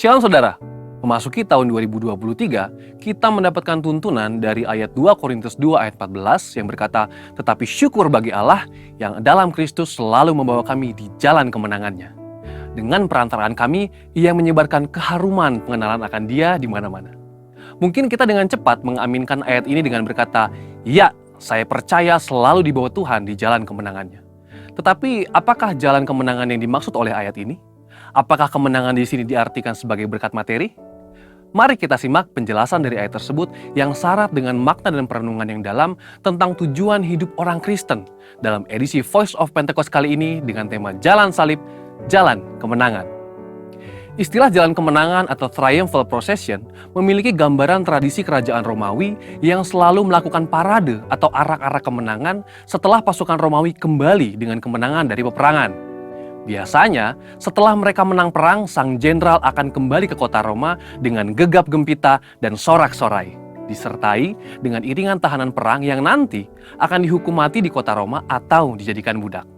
Shalom saudara, memasuki tahun 2023, kita mendapatkan tuntunan dari ayat 2 Korintus 2 ayat 14 yang berkata, "Tetapi syukur bagi Allah yang dalam Kristus selalu membawa kami di jalan kemenangannya. Dengan perantaraan kami, Ia menyebarkan keharuman pengenalan akan Dia di mana-mana." Mungkin kita dengan cepat mengaminkan ayat ini dengan berkata, "Ya, saya percaya selalu dibawa Tuhan di jalan kemenangannya." Tetapi apakah jalan kemenangan yang dimaksud oleh ayat ini? Apakah kemenangan di sini diartikan sebagai berkat materi? Mari kita simak penjelasan dari ayat tersebut yang syarat dengan makna dan perenungan yang dalam tentang tujuan hidup orang Kristen dalam edisi Voice of Pentecost kali ini dengan tema Jalan Salib, Jalan Kemenangan. Istilah jalan kemenangan atau triumphal procession memiliki gambaran tradisi kerajaan Romawi yang selalu melakukan parade atau arak-arak kemenangan setelah pasukan Romawi kembali dengan kemenangan dari peperangan. Biasanya, setelah mereka menang perang, sang jenderal akan kembali ke kota Roma dengan gegap gempita dan sorak-sorai, disertai dengan iringan tahanan perang yang nanti akan dihukum mati di kota Roma atau dijadikan budak.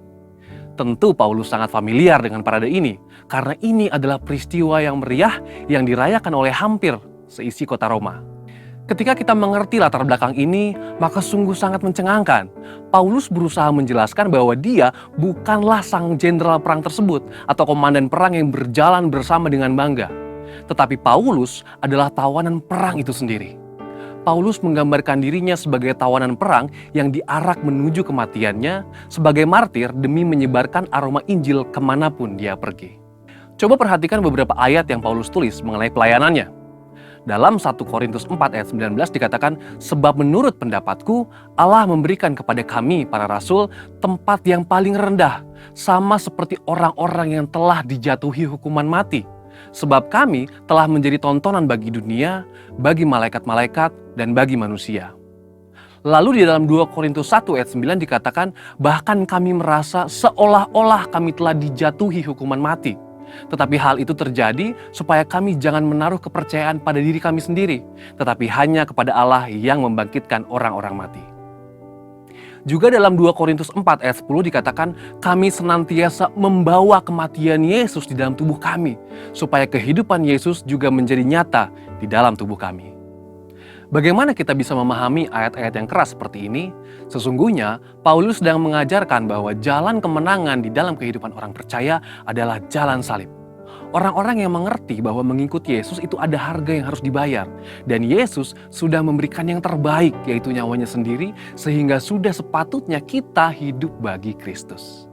Tentu Paulus sangat familiar dengan parade ini, karena ini adalah peristiwa yang meriah yang dirayakan oleh hampir seisi kota Roma. Ketika kita mengerti latar belakang ini, maka sungguh sangat mencengangkan. Paulus berusaha menjelaskan bahwa dia bukanlah sang jenderal perang tersebut atau komandan perang yang berjalan bersama dengan bangga. Tetapi Paulus adalah tawanan perang itu sendiri. Paulus menggambarkan dirinya sebagai tawanan perang yang diarak menuju kematiannya sebagai martir demi menyebarkan aroma Injil kemanapun dia pergi. Coba perhatikan beberapa ayat yang Paulus tulis mengenai pelayanannya. Dalam 1 Korintus 4 ayat 19 dikatakan, "Sebab menurut pendapatku, Allah memberikan kepada kami, para rasul, tempat yang paling rendah, sama seperti orang-orang yang telah dijatuhi hukuman mati. Sebab kami telah menjadi tontonan bagi dunia, bagi malaikat-malaikat, dan bagi manusia." Lalu di dalam 2 Korintus 1 ayat 9 dikatakan, "Bahkan kami merasa seolah-olah kami telah dijatuhi hukuman mati. Tetapi hal itu terjadi supaya kami jangan menaruh kepercayaan pada diri kami sendiri, tetapi hanya kepada Allah yang membangkitkan orang-orang mati." Juga dalam 2 Korintus 4 ayat 10 dikatakan, "Kami senantiasa membawa kematian Yesus di dalam tubuh kami, supaya kehidupan Yesus juga menjadi nyata di dalam tubuh kami." Bagaimana kita bisa memahami ayat-ayat yang keras seperti ini? Sesungguhnya, Paulus sedang mengajarkan bahwa jalan kemenangan di dalam kehidupan orang percaya adalah jalan salib. Orang-orang yang mengerti bahwa mengikuti Yesus itu ada harga yang harus dibayar. Dan Yesus sudah memberikan yang terbaik, yaitu nyawanya sendiri, sehingga sudah sepatutnya kita hidup bagi Kristus.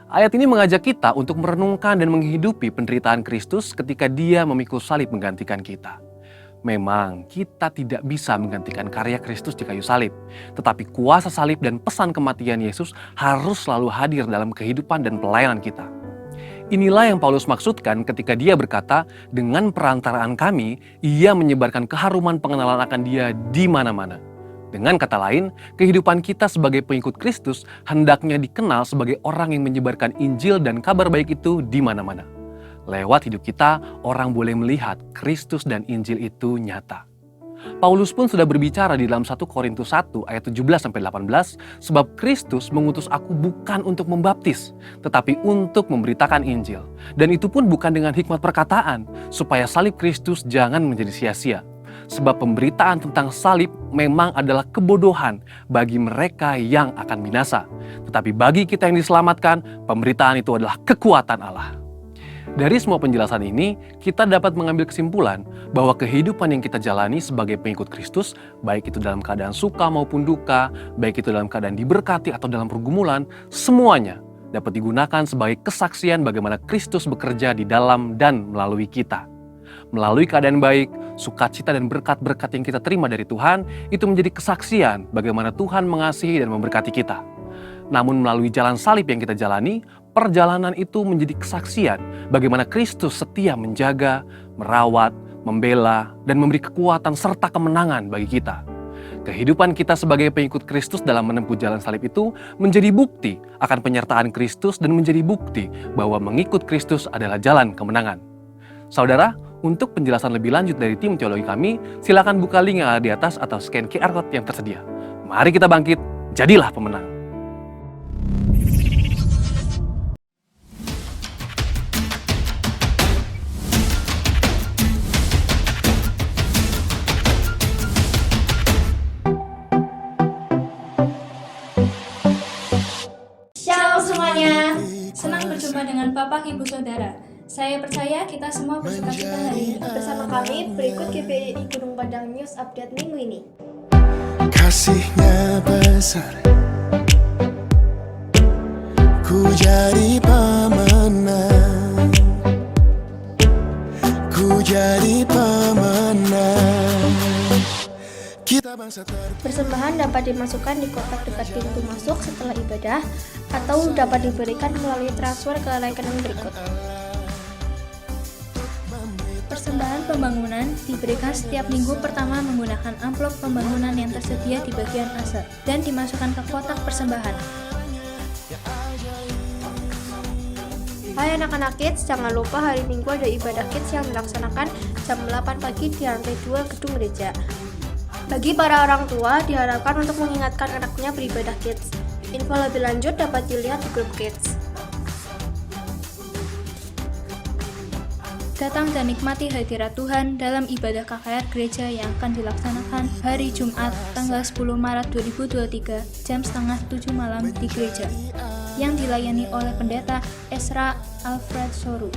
Ayat ini mengajak kita untuk merenungkan dan menghidupi penderitaan Kristus ketika Dia memikul salib menggantikan kita. Memang kita tidak bisa menggantikan karya Kristus di kayu salib, tetapi kuasa salib dan pesan kematian Yesus harus selalu hadir dalam kehidupan dan pelayanan kita. Inilah yang Paulus maksudkan ketika dia berkata, "Dengan perantaraan kami, Ia menyebarkan keharuman pengenalan akan Dia di mana-mana." Dengan kata lain, kehidupan kita sebagai pengikut Kristus hendaknya dikenal sebagai orang yang menyebarkan Injil dan kabar baik itu di mana-mana. Lewat hidup kita, orang boleh melihat Kristus dan Injil itu nyata. Paulus pun sudah berbicara di dalam 1 Korintus 1 ayat 17-18, "Sebab Kristus mengutus aku bukan untuk membaptis, tetapi untuk memberitakan Injil. Dan itu pun bukan dengan hikmat perkataan, supaya salib Kristus jangan menjadi sia-sia. Sebab pemberitaan tentang salib memang adalah kebodohan bagi mereka yang akan binasa. Tetapi bagi kita yang diselamatkan, pemberitaan itu adalah kekuatan Allah." Dari semua penjelasan ini, kita dapat mengambil kesimpulan bahwa kehidupan yang kita jalani sebagai pengikut Kristus, baik itu dalam keadaan suka maupun duka, baik itu dalam keadaan diberkati atau dalam pergumulan, semuanya dapat digunakan sebagai kesaksian bagaimana Kristus bekerja di dalam dan melalui kita. Melalui keadaan baik, sukacita dan berkat-berkat yang kita terima dari Tuhan, itu menjadi kesaksian bagaimana Tuhan mengasihi dan memberkati kita. Namun melalui jalan salib yang kita jalani, perjalanan itu menjadi kesaksian bagaimana Kristus setia menjaga, merawat, membela, dan memberi kekuatan serta kemenangan bagi kita. Kehidupan kita sebagai pengikut Kristus dalam menempuh jalan salib itu menjadi bukti akan penyertaan Kristus dan menjadi bukti bahwa mengikut Kristus adalah jalan kemenangan. Saudara, untuk penjelasan lebih lanjut dari tim teologi kami, silakan buka link yang ada di atas atau scan QR Code yang tersedia. Mari kita bangkit, jadilah pemenang. pagi Ibu Saudara. Saya percaya kita semua bersukacita hari ini. Bersama kami berikut GPI Gunung Padang News Update minggu ini. Kasihnya besar, ku jadi pemenang, ku jadi pemenang. Kita bangsa Persembahan dapat dimasukkan di kotak dekat pintu masuk setelah ibadah atau dapat diberikan melalui transfer ke rekening berikut. Persembahan pembangunan diberikan setiap minggu pertama menggunakan amplop pembangunan yang tersedia di bagian aset dan dimasukkan ke kotak persembahan. Hai anak-anak kids, jangan lupa hari Minggu ada ibadah kids yang dilaksanakan jam 8 pagi di lantai 2 gedung gereja. Bagi para orang tua, diharapkan untuk mengingatkan anaknya beribadah kids. Info lebih lanjut dapat dilihat di grup kids. Datang dan nikmati hadirat Tuhan dalam ibadah KKR gereja yang akan dilaksanakan hari Jumat tanggal 10 Maret 2023 jam setengah 7 malam di gereja yang dilayani oleh pendeta Esra Alfred Soru.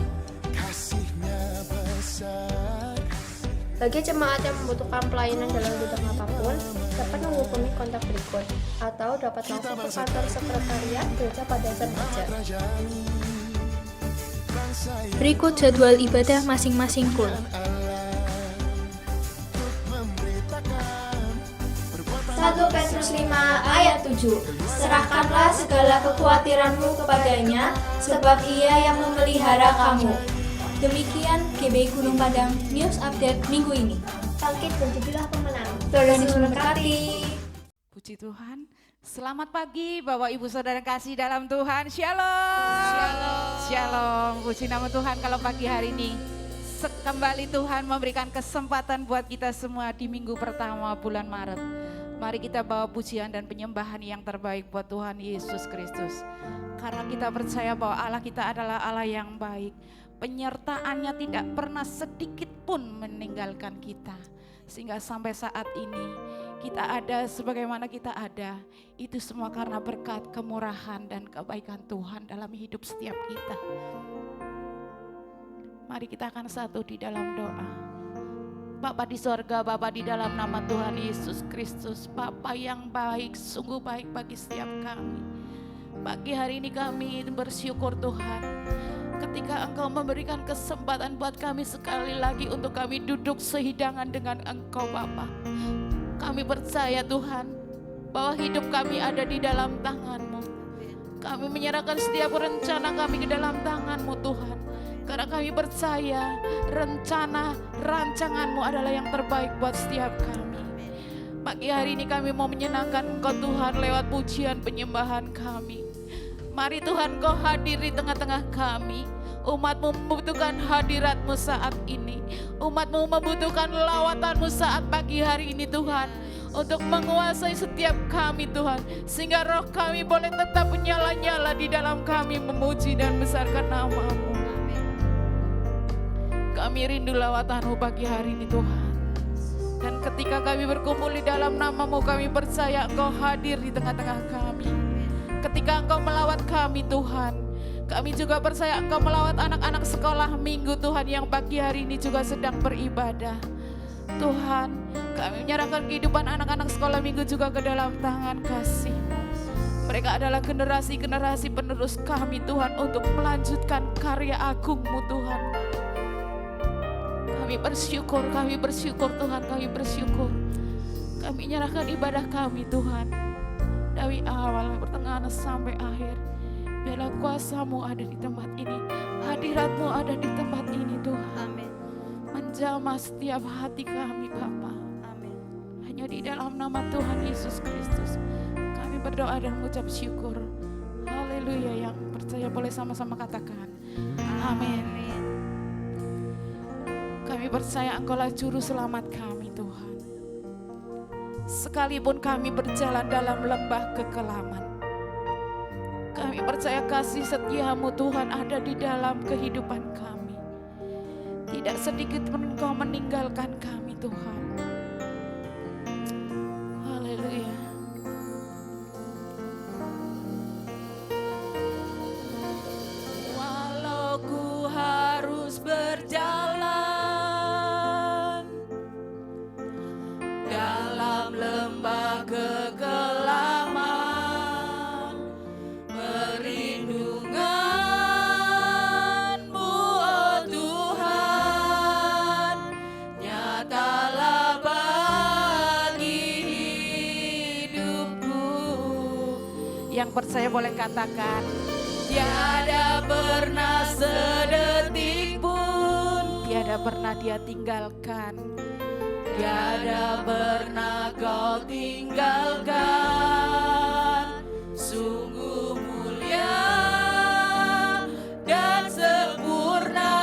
Bagi jemaat yang membutuhkan pelayanan dalam bidang apapun, dapat menghubungi kontak berikut atau dapat langsung ke kantor sekretariat gereja pada jam kerja. Berikut jadwal ibadah masing-masing pun. 1 Petrus 5 ayat 7. Serahkanlah segala kekhawatiranmu kepadanya, sebab ia yang memelihara kamu. Demikian GBI Gunung Padang News Update minggu ini. Bangkit dan jadilah pemenang. Tuhan Yesus memberkati. Puji Tuhan. Selamat pagi Bapak Ibu Saudara kasih dalam Tuhan. Shalom. Shalom. Shalom. Puji nama Tuhan kalau pagi hari ini kembali Tuhan memberikan kesempatan buat kita semua di minggu pertama bulan Maret. Mari kita bawa pujian dan penyembahan yang terbaik buat Tuhan Yesus Kristus. Karena kita percaya bahwa Allah kita adalah Allah yang baik. Penyertaannya tidak pernah sedikit pun meninggalkan kita. Sehingga sampai saat ini kita ada sebagaimana kita ada. Itu semua karena berkat kemurahan dan kebaikan Tuhan dalam hidup setiap kita. Mari kita akan satu di dalam doa. Bapa di sorga, Bapa di dalam nama Tuhan Yesus Kristus, Bapa yang baik, sungguh baik bagi setiap kami. Pagi hari ini kami bersyukur Tuhan, ketika Engkau memberikan kesempatan buat kami sekali lagi untuk kami duduk sehidangan dengan Engkau Bapa. Kami percaya Tuhan, bahwa hidup kami ada di dalam tangan-Mu. Kami menyerahkan setiap rencana kami ke dalam tangan-Mu Tuhan. Karena kami percaya rencana rancangan-Mu adalah yang terbaik buat setiap kami. Pagi hari ini kami mau menyenangkan Engkau Tuhan lewat pujian penyembahan kami. Mari Tuhan Kau hadir di tengah-tengah kami. Umat-Mu membutuhkan hadirat-Mu saat ini. Umat-Mu membutuhkan lawatan-Mu saat pagi hari ini Tuhan. Untuk menguasai setiap kami Tuhan. Sehingga roh kami boleh tetap menyala-nyala di dalam kami memuji dan besarkan nama-Mu. Kami rindu lawatan-Mu pagi hari ini Tuhan. Dan ketika kami berkumpul di dalam nama-Mu, kami percaya Engkau hadir di tengah-tengah kami. Ketika Engkau melawat kami Tuhan, kami juga percaya Engkau melawat anak-anak sekolah minggu Tuhan yang pagi hari ini juga sedang beribadah. Tuhan, kami menyerahkan kehidupan anak-anak sekolah minggu juga ke dalam tangan kasih-Mu. Mereka adalah generasi-generasi penerus kami Tuhan untuk melanjutkan karya agung-Mu Tuhan. Kami bersyukur Tuhan, kami bersyukur. Kami menyerahkan ibadah kami Tuhan. Dari awal, pertengahan sampai akhir. Biarlah kuasa-Mu ada di tempat ini. Hadirat-Mu ada di tempat ini Tuhan. Amin. Menjamah setiap hati kami Bapa. Amin. Hanya di dalam nama Tuhan Yesus Kristus. Kami berdoa dan mengucap syukur. Haleluya, yang percaya boleh sama-sama katakan. Amin. Kami percaya Engkaulah juru selamat kami Tuhan. Sekalipun kami berjalan dalam lembah kekelaman, kami percaya kasih setia-Mu Tuhan ada di dalam kehidupan kami. Tidak sedikit pun Engkau meninggalkan kami Tuhan. Haleluya. Walau lembah kekelaman, perlindungan-Mu, oh Tuhan, nyatalah bagi hidupku. Yang percaya boleh katakan, tiada pernah sedetik pun, tiada pernah Dia tinggalkan, tiada pernah Kau tinggalkan. Sungguh mulia dan sempurna,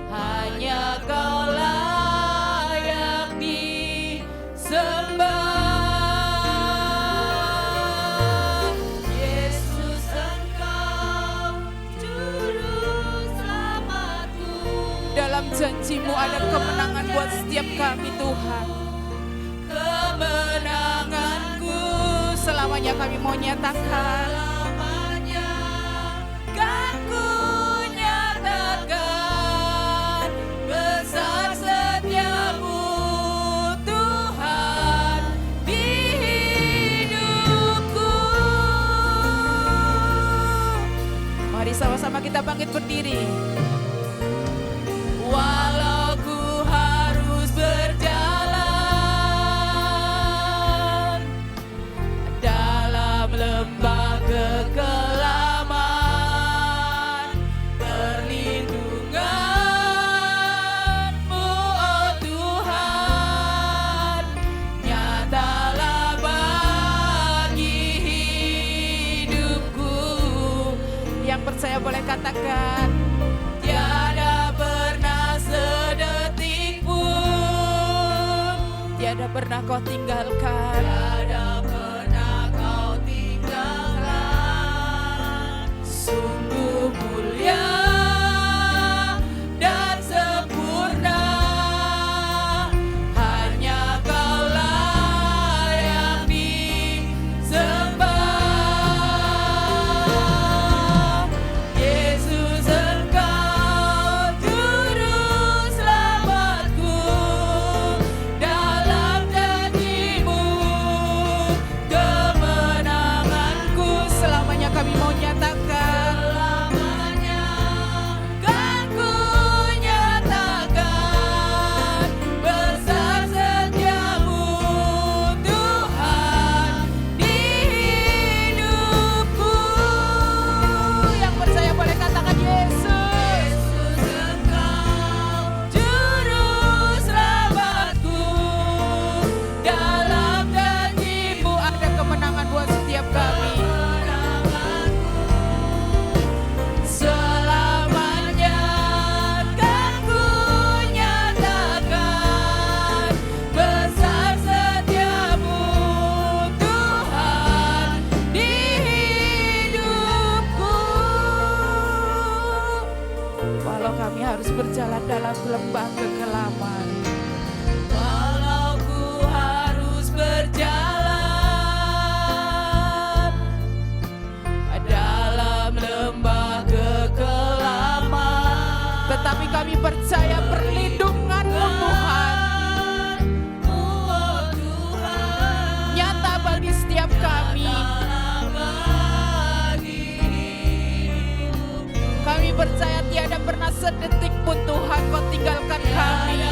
hanya Kau layak disembah. Yesus, Engkau juru selamatku. Dalam janji-Mu ada kemenangan buat setiap kami, Tuhan. Kemenanganku selamanya kami mau nyatakan. Selamanya kan ku nyatakan besar setiamu, Tuhan, di hidupku. Mari sama-sama kita bangkit berdiri. Walau ku harus berjalan dalam lembah kekelaman, perlindungan-Mu, oh Tuhan, nyatalah bagi hidupku. Yang percaya boleh katakan, tiada pernah sedetik pun, tiada pernah Kau tinggalkan, tiada pernah Kau tinggalkan. Sungguh mulia dan sempurna, hanya Kau layak disembah. Yesus, Engkau juru selamatku. Dalam janji-Mu kemenanganku selamanya kami mau nyatakan. Selamanya kan ku nyatakan besar setiamu, Tuhan, di hidupku. Yang percaya boleh katakan, Yesus, Engkau juru selamatku. Dalam janji-Mu ada kemenangan buat setiap kami. Selamanya kan ku nyatakan besar setiamu, Tuhan, di hidupku. Walau kami harus berjalan dalam lembah kekelaman, walau ku harus berjalan dalam lembah kekelaman, tetapi kami percaya perlindungan-Mu, Tuhan, nyata bagi setiap kami. Kami percaya tiada pernah sedetik pun, Tuhan, Kau tinggalkan kami.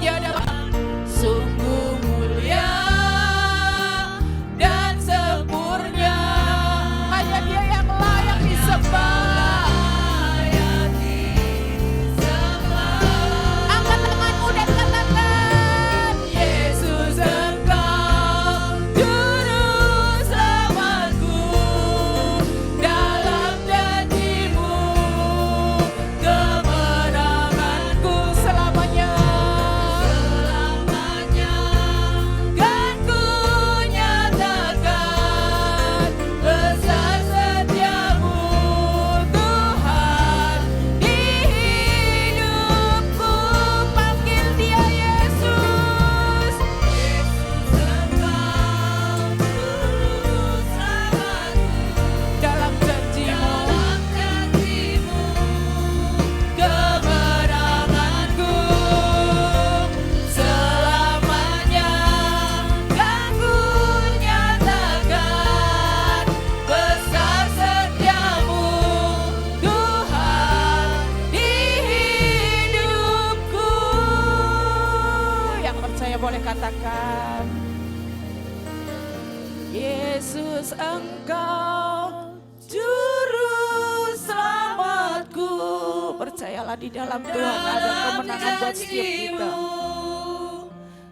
Tiada. Sungguh mulia dan sempurna, hanya Dia yang layak disembah. Angkat tanganmu dan katakan, Yesus, Engkau juru selamatku. Dalam janji-Mu semuanya boleh katakan, Yesus Engkau Juru Selamatku. Percayalah di dalam Tuhan ada kemenangan buat setiap kita.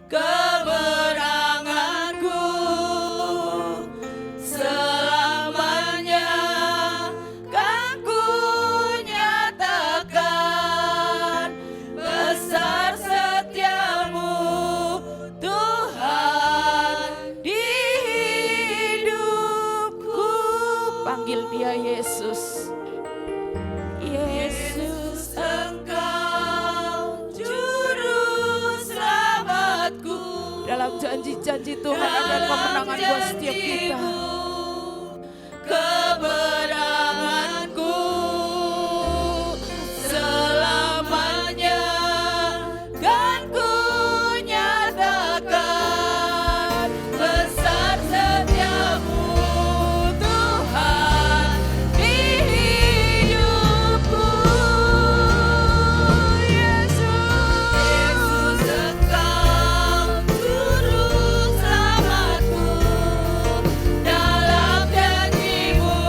Kemenanganku selamanya kan ku nyatakan, besar setiamu Tuhan di hidupku. Panggil dia Yesus. Yesus Engkau Juru Selamatku. Dalam janji-janji Tuhan ada kemenangan buat setiap kita. Kemenanganku selamanya kan ku nyatakan, besar setiamu Tuhan di hidupku. Yesus Engkau Juru Selamatku. Dalam janjimu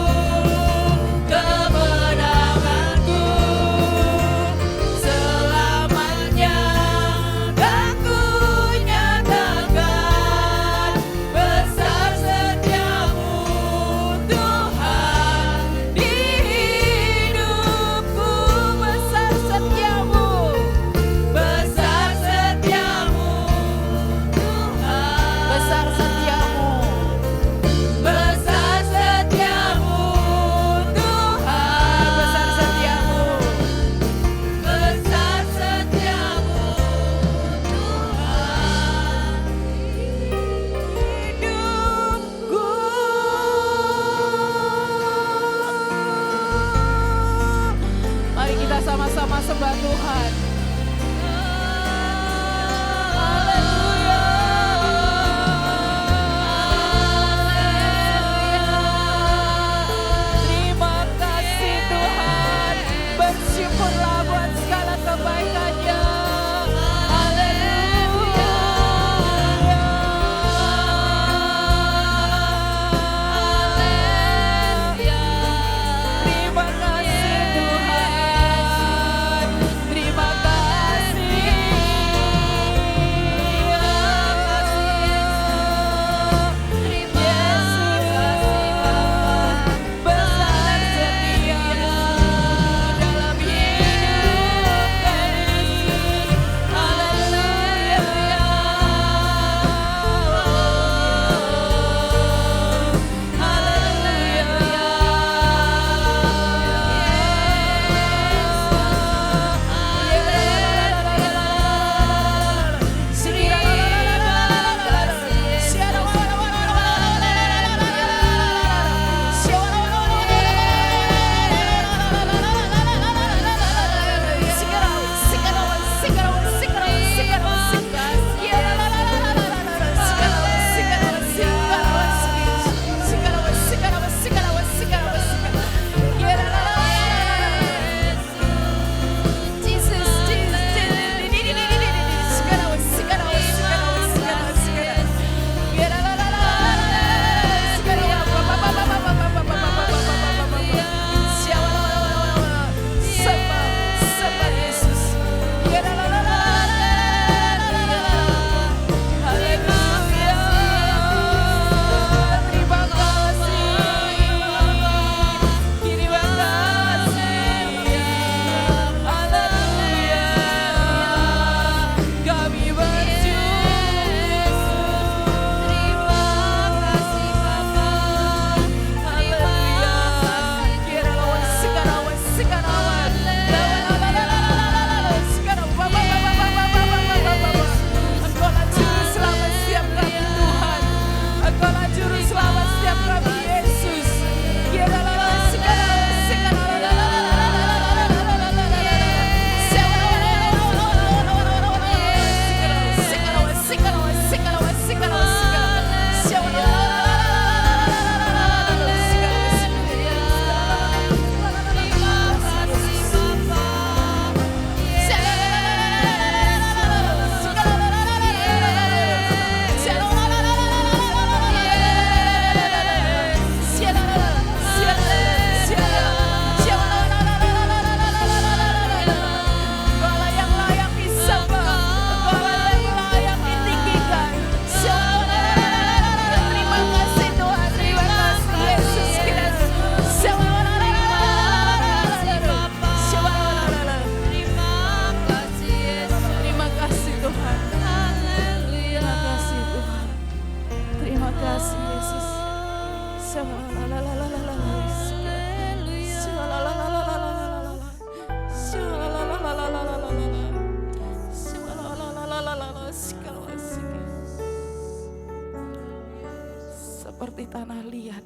seperti tanah liat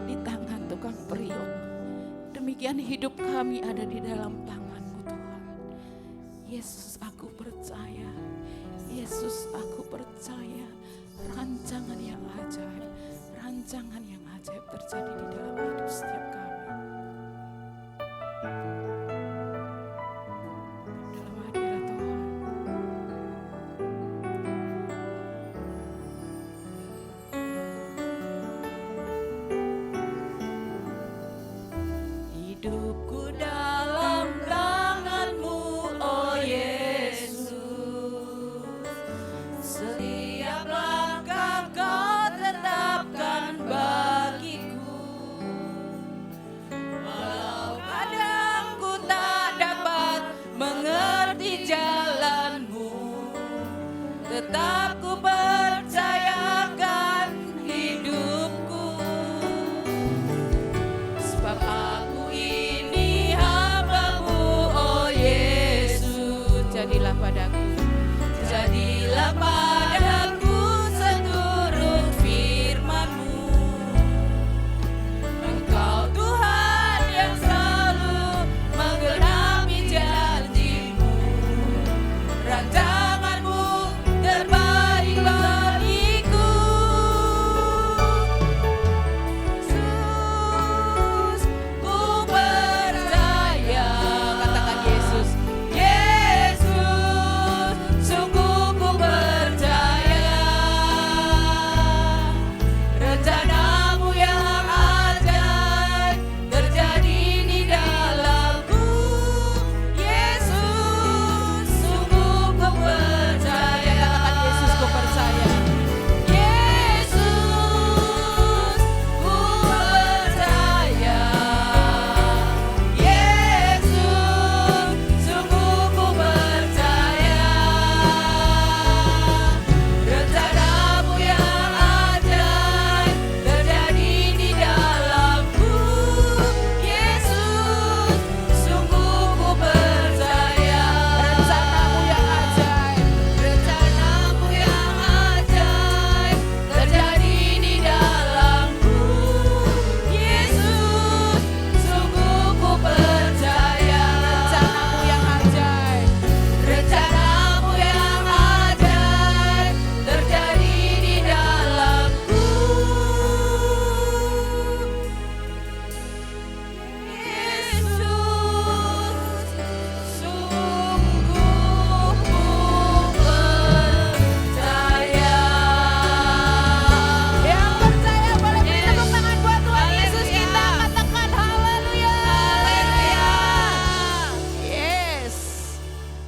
di tangan tukang periuk. Demikian hidup kami ada di dalam tangan-Mu Tuhan. Yesus, aku percaya. Yesus, aku percaya. Rancangan yang ajaib terjadi di dalam hidup setiap kami. Dalam hadirat Tuhan. Hidupku dalam tangan-Mu, oh Yesus. Setiap langkah Kau tetapkan bagiku. Walau kadang ku tak dapat mengerti jalan-Mu, tetap ku percayakan hidupku. Sebab aku ini hamba-Mu, oh Yesus. Jadilah padaku seturut firman-Mu. Engkau Tuhan yang selalu menggenapi janji-Mu. Rancangan-Mu terbaik bagiku. Yesus, ku percaya. Katakan Yesus. Yesus, sungguh ku percaya. Rencana-Mu yang ajaib terjadi di dalamku. Yesus, sungguh ku percaya. Katakan Yesus, ku percaya. Yesus, ku percaya. Yesus, sungguh ku percaya. Rencana-Mu yang ajaib terjadi di dalamku. Yesus, sungguh ku percaya. Rencana-Mu yang ajaib, rencana-Mu yang ajaib terjadi di dalamku. Yesus, sungguh ku percaya. Rencana-Mu yang ajaib, rencana-Mu yang ajaib terjadi di dalamku. Yesus, sungguh ku percaya. Yang percaya boleh beri tepuk tangan buat Tuhan Yesus kita. Katakan haleluya. Yes.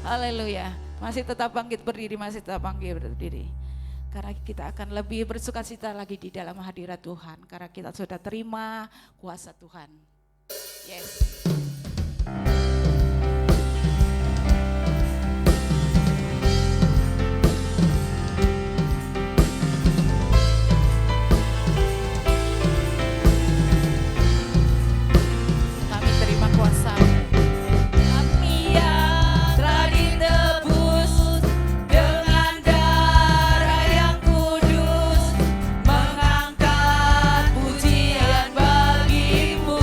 Haleluya. Masih tetap bangkit berdiri, masih tetap bangkit berdiri. Karena kita akan lebih bersukacita lagi di dalam hadirat Tuhan. Karena kita sudah terima kuasa Tuhan. Yes. Kami terima kuasa-Mu. Kami yang telah ditebus dengan darah yang kudus, mengangkat pujian bagi-Mu.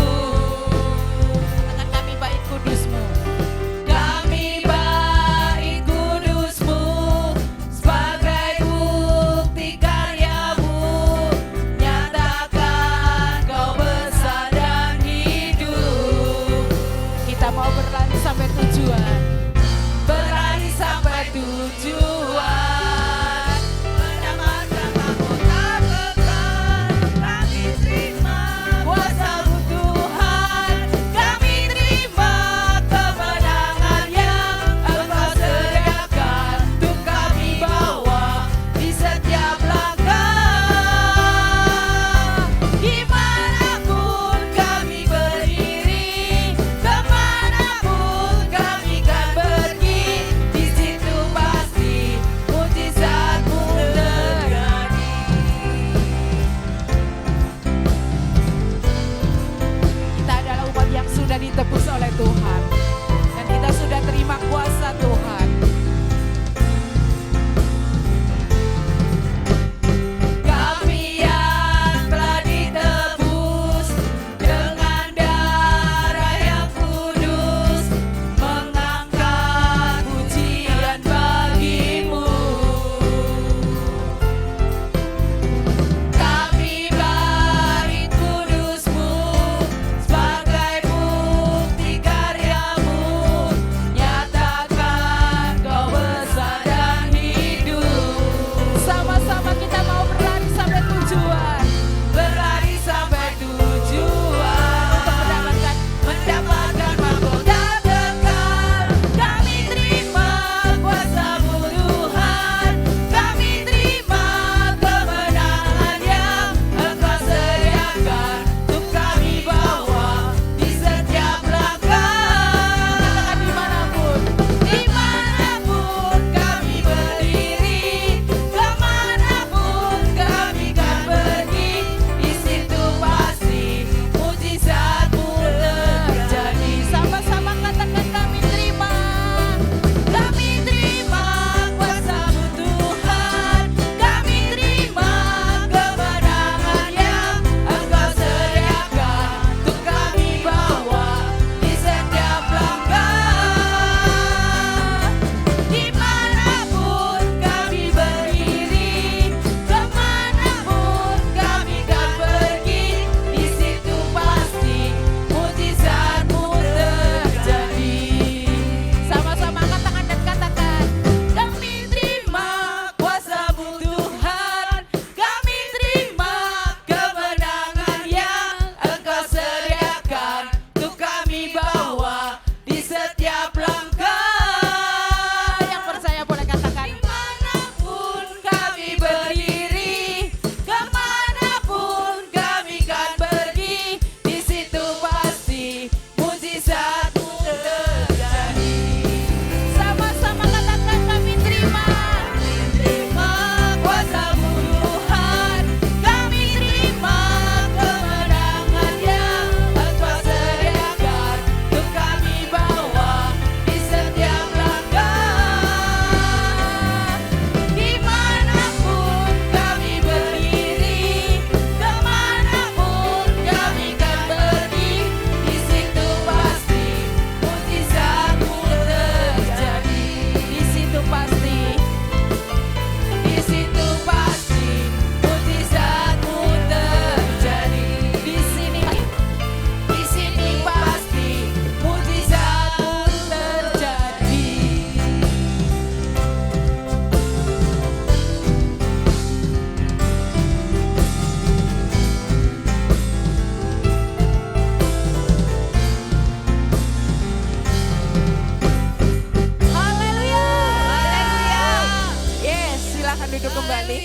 Silakan duduk kembali.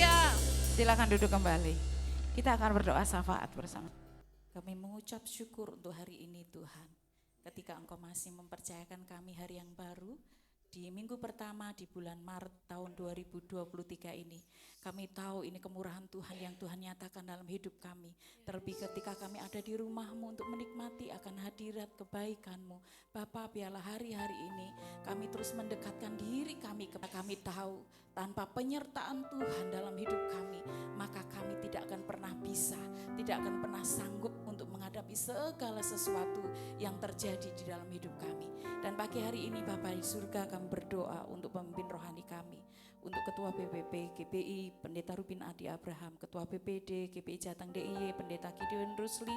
Silakan duduk kembali. Kita akan berdoa syafaat bersama. Kami mengucap syukur untuk hari ini Tuhan. Ketika Engkau masih mempercayakan kami hari yang baru, di minggu pertama di bulan Maret tahun 2023 ini, kami tahu ini kemurahan Tuhan yang Tuhan nyatakan dalam hidup kami. Terlebih ketika kami ada di rumah-Mu untuk menikmati akan hadirat kebaikan-Mu. Bapa, biarlah hari-hari ini kami terus mendekatkan diri kami kepada kami tahu tanpa penyertaan Tuhan dalam hidup kami, maka kami tidak akan pernah bisa, tidak akan pernah sanggup untuk menghadapi segala sesuatu yang terjadi di dalam hidup kami. Dan pagi hari ini Bapa di surga kami berdoa untuk pemimpin rohani kami, untuk Ketua BPP GBI Pendeta Rubin Adi Abraham, Ketua BPD GBI Jateng DIY Pendeta Gideon Rusli,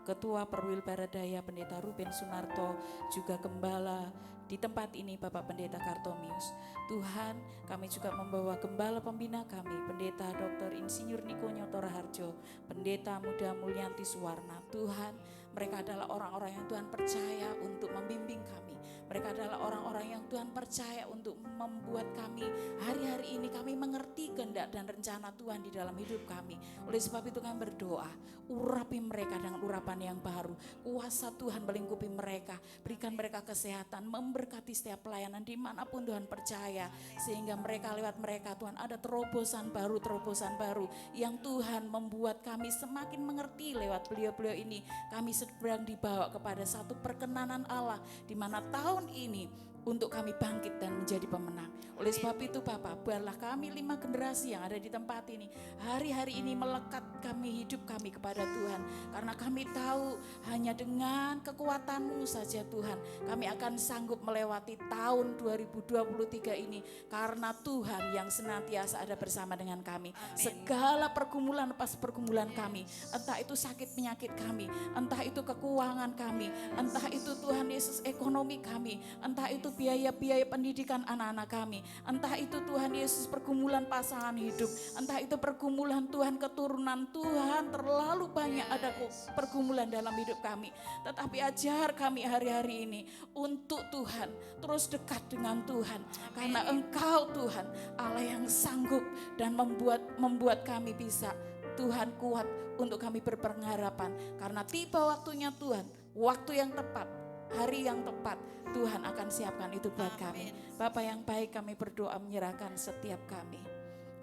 Ketua Perwil Baradaya Pendeta Ruben Sunarto, juga Gembala di tempat ini Bapak Pendeta Kartomius. Tuhan, kami juga membawa Gembala pembina kami, Pendeta Dr. Insinyur Niko Nyoto Raharjo, Pendeta Muda Mulyanti Suwarna. Tuhan, mereka adalah orang-orang yang Tuhan percaya untuk membimbing kami. Mereka adalah orang-orang yang Tuhan percaya untuk membuat kami hari-hari ini kami mengerti kehendak dan rencana Tuhan di dalam hidup kami. Oleh sebab itu kami berdoa, urapi mereka dengan urapan yang baru. Kuasa Tuhan melingkupi mereka, berikan mereka kesehatan, memberkati setiap pelayanan dimanapun Tuhan percaya. Sehingga mereka lewat mereka Tuhan ada terobosan baru yang Tuhan membuat kami semakin mengerti lewat beliau-beliau ini. Kami sedang dibawa kepada satu perkenanan Allah di mana tahun ini untuk kami bangkit dan menjadi pemenang. Oleh sebab itu Bapak, biarlah kami 5 generasi yang ada di tempat ini hari-hari ini melekat kami hidup kami kepada Tuhan. Karena kami tahu hanya dengan kekuatan-Mu saja Tuhan kami akan sanggup melewati tahun 2023 ini. Karena Tuhan yang senantiasa ada bersama dengan kami. Segala pergumulan pas pergumulan kami, entah itu sakit penyakit kami, entah itu keuangan kami, entah itu Tuhan Yesus ekonomi kami, entah itu biaya-biaya pendidikan anak-anak kami, entah itu Tuhan Yesus pergumulan pasangan hidup, entah itu pergumulan Tuhan keturunan. Tuhan, terlalu banyak ada pergumulan dalam hidup kami. Tetapi ajar kami hari-hari ini untuk Tuhan terus dekat dengan Tuhan. Karena Engkau Tuhan Allah yang sanggup dan membuat kami bisa Tuhan kuat untuk kami berpengharapan. Karena tiba waktunya Tuhan, waktu yang tepat, hari yang tepat, Tuhan akan siapkan itu buat kami. Bapa yang baik, kami berdoa menyerahkan setiap kami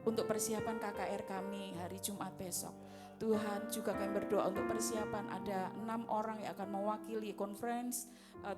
untuk persiapan KKR kami hari Jumat besok. Tuhan, juga kami berdoa untuk persiapan ada 6 orang yang akan mewakili conference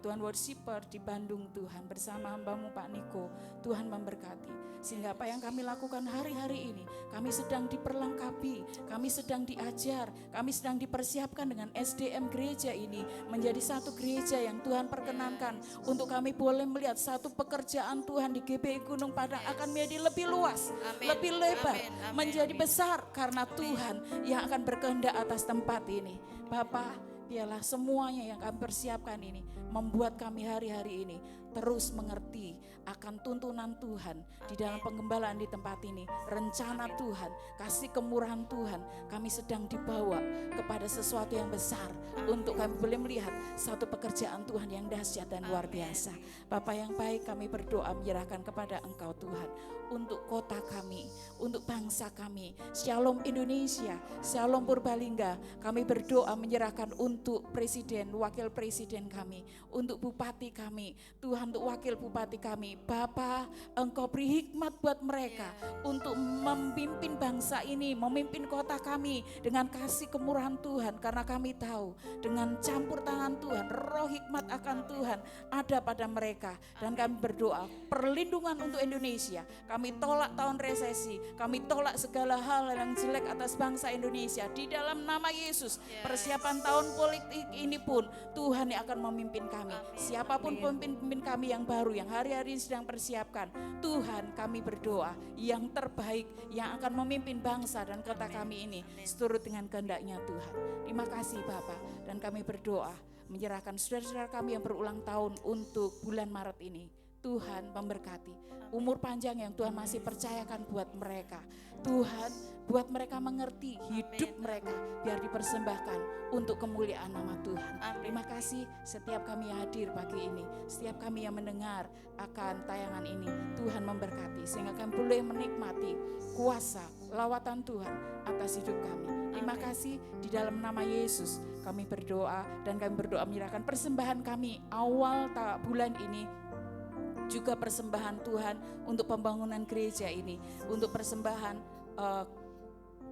Tuhan Worshipper di Bandung Tuhan bersama hamba-Mu Pak Niko. Tuhan memberkati sehingga apa yang kami lakukan hari-hari ini kami sedang diperlengkapi, kami sedang diajar, kami sedang dipersiapkan dengan SDM gereja ini menjadi satu gereja yang Tuhan perkenankan untuk kami boleh melihat satu pekerjaan Tuhan di GBI Gunung Padang akan menjadi lebih luas, lebih lebar, menjadi besar karena Tuhan yang akan berkehendak atas tempat ini. Bapa, biarlah semuanya yang kami persiapkan ini membuat kami hari-hari ini terus mengerti akan tuntunan Tuhan di dalam penggembalaan di tempat ini. Rencana Tuhan, kasih kemurahan Tuhan, kami sedang dibawa kepada sesuatu yang besar untuk kami boleh melihat satu pekerjaan Tuhan yang dahsyat dan luar biasa. Bapa yang baik, kami berdoa menyerahkan kepada Engkau Tuhan untuk kota kami, untuk bangsa kami. Shalom Indonesia, Shalom Purbalingga. Kami berdoa menyerahkan untuk presiden, wakil presiden kami, untuk bupati kami, Tuhan, untuk wakil bupati kami. Bapa, Engkau beri hikmat buat mereka untuk memimpin bangsa ini, memimpin kota kami dengan kasih kemurahan Tuhan. Karena kami tahu dengan campur tangan Tuhan, roh hikmat akan Tuhan ada pada mereka. Dan kami berdoa perlindungan untuk Indonesia. Kami tolak tahun resesi, kami tolak segala hal yang jelek atas bangsa Indonesia. Di dalam nama Yesus, persiapan tahun politik ini pun Tuhan yang akan memimpin kami. Siapapun pemimpin kami yang baru, yang hari-hari ini sedang persiapkan, Tuhan, kami berdoa yang terbaik yang akan memimpin bangsa dan kota kami ini seturut dengan kehendaknya Tuhan. Terima kasih Bapak, dan kami berdoa menyerahkan saudara-saudara kami yang berulang tahun untuk bulan Maret ini. Tuhan memberkati umur panjang yang Tuhan masih percayakan buat mereka. Tuhan, buat mereka mengerti hidup mereka biar dipersembahkan untuk kemuliaan nama Tuhan. Terima kasih setiap kami yang hadir pagi ini, setiap kami yang mendengar akan tayangan ini. Tuhan memberkati sehingga kami boleh menikmati kuasa lawatan Tuhan atas hidup kami. Terima kasih, di dalam nama Yesus kami berdoa, dan kami berdoa menyerahkan persembahan kami awal bulan ini, juga persembahan Tuhan untuk pembangunan gereja ini, untuk persembahan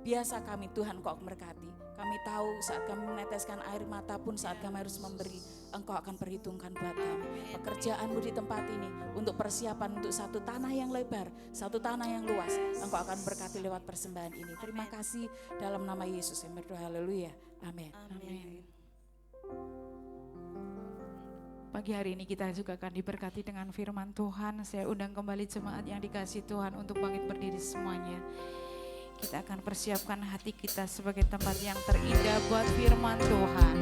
biasa kami. Tuhan, Engkau memberkati. Kami tahu saat kami meneteskan air mata pun, saat kami harus memberi, Engkau akan perhitungkan buat kami. Pekerjaanmu di tempat ini untuk persiapan untuk satu tanah yang lebar, satu tanah yang luas, Engkau akan berkati lewat persembahan ini. Terima kasih, dalam nama Yesus yang berdoa. Haleluya. Amin. Amin. Pagi hari ini kita juga akan diberkati dengan firman Tuhan. Saya undang kembali jemaat yang dikasih Tuhan untuk bangkit berdiri semuanya. Kita akan persiapkan hati kita sebagai tempat yang terindah buat firman Tuhan.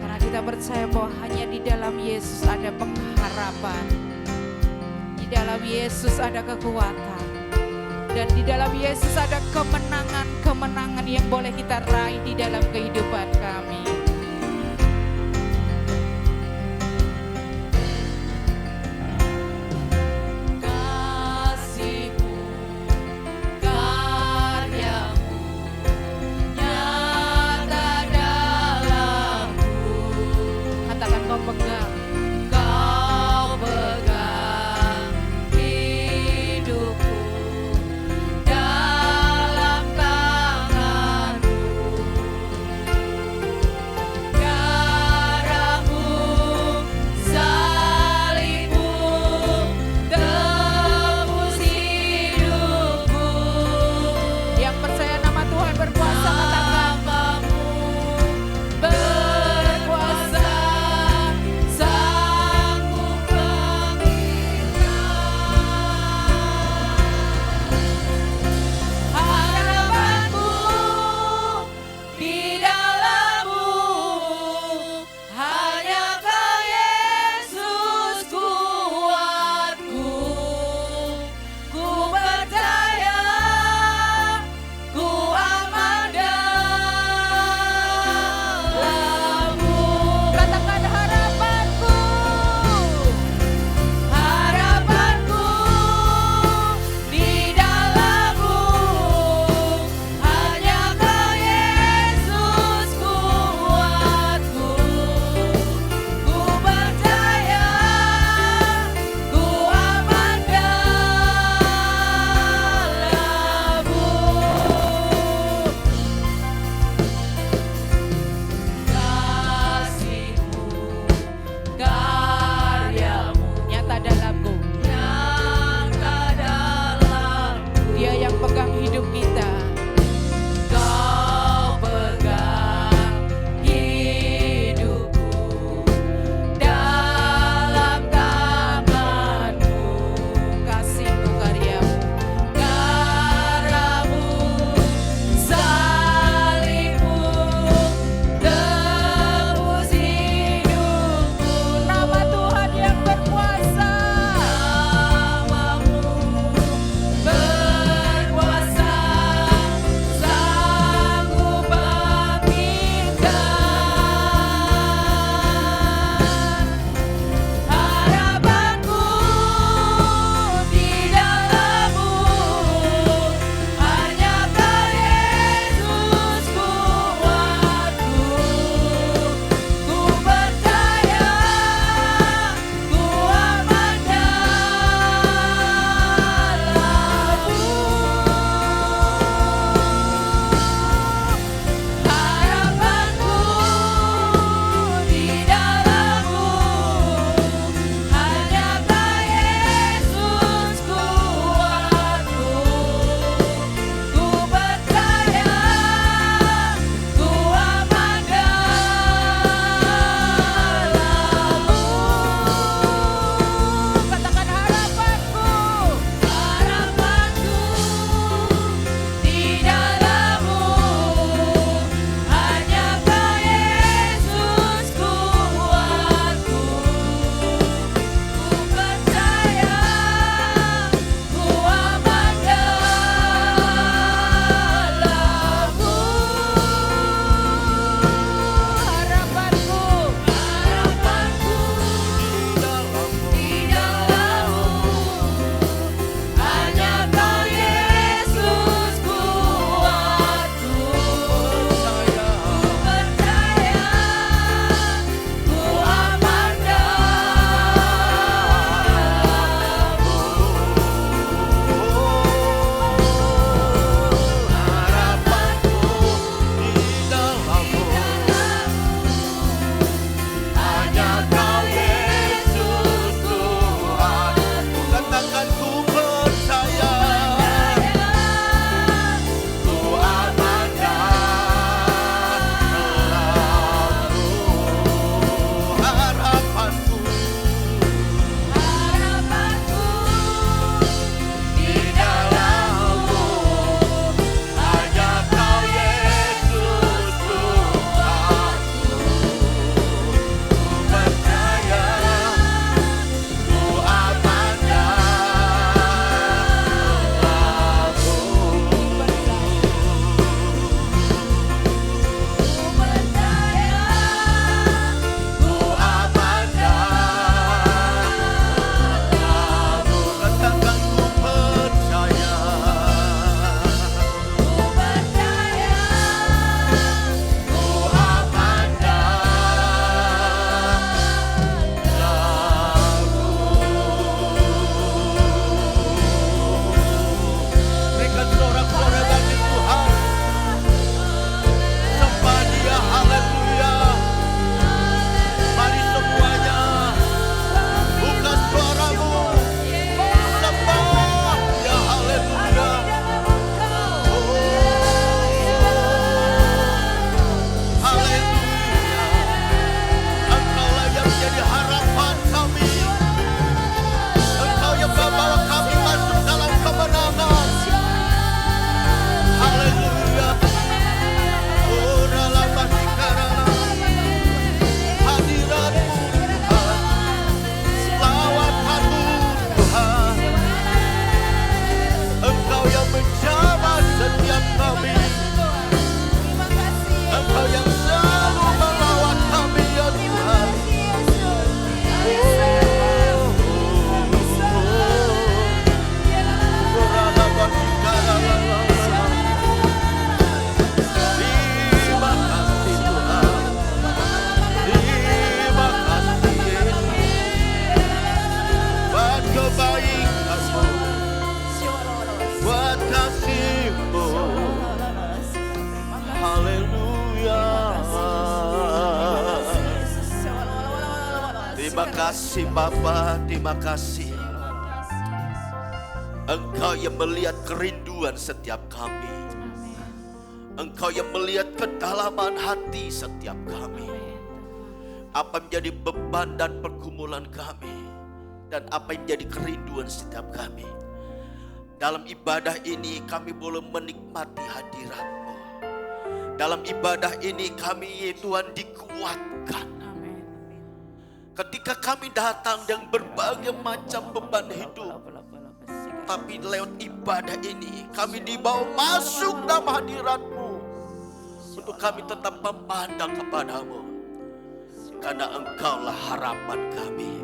Karena kita percaya bahwa hanya di dalam Yesus ada pengharapan. Di dalam Yesus ada kekuatan. Dan di dalam Yesus ada kemenangan-kemenangan yang boleh kita raih di dalam kehidupan kami. Terima kasih Bapa, terima kasih. Engkau yang melihat kerinduan setiap kami. Engkau yang melihat kedalaman hati setiap kami. Apa menjadi beban dan pergumulan kami, dan apa yang menjadi kerinduan setiap kami. Dalam ibadah ini kami boleh menikmati hadirat-Mu. Dalam ibadah ini kami Tuhan dikuatkan. Ketika kami datang dengan berbagai macam beban hidup, tapi lewat ibadah ini kami dibawa masuk dalam hadirat-Mu, untuk kami tetap memandang kepadamu, karena Engkaulah harapan kami.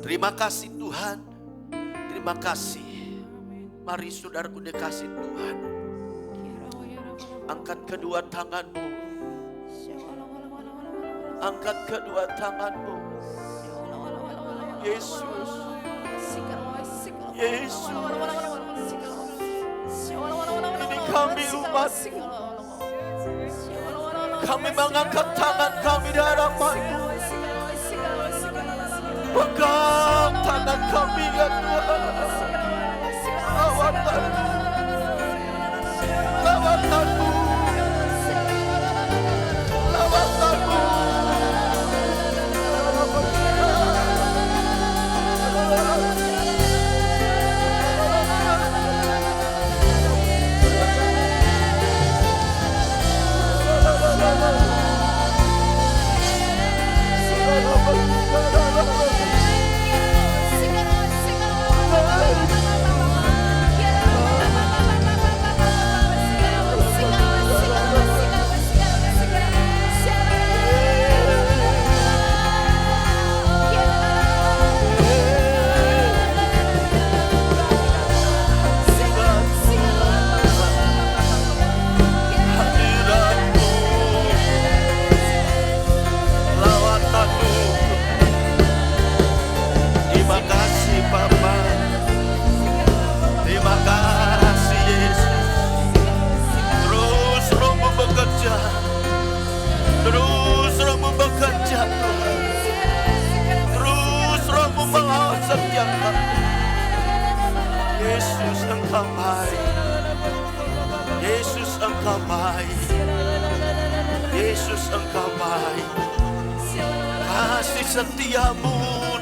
Terima kasih Tuhan, terima kasih. Mari saudaraku dikasih Tuhan, angkat kedua tanganmu, angkat kedua tanganmu. Yesus, Yesus, ini kami umat-Mu. Kami mengangkat tangan kami di hadapan-Mu. Pegang tangan kami ya Tuhan. Lawatan-Mu, lawatan-Mu, lawatan-Mu. Terus Rohmu bekerja, terus Rohmu mengawal setiap kami. Yesus Engkau baik, Yesus Engkau baik, Yesus Engkau baik. Kasih setiamu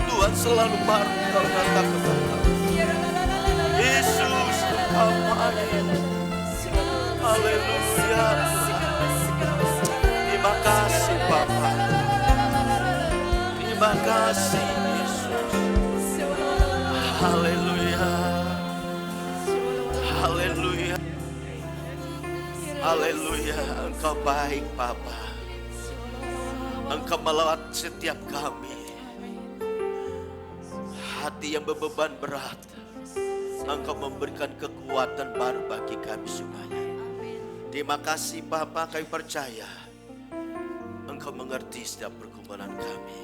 Tuhan selalu berkata kepada Yesus Engkau baik. Haleluya. Terima kasih Bapa, terima kasih Yesus. Haleluya, haleluya, haleluya. Engkau baik Bapa, Engkau melawat setiap kami. Hati yang berbeban berat, Engkau memberikan kekuatan baru bagi kami semuanya. Terima kasih Bapa, kami percaya Engkau mengerti setiap pergumulan kami.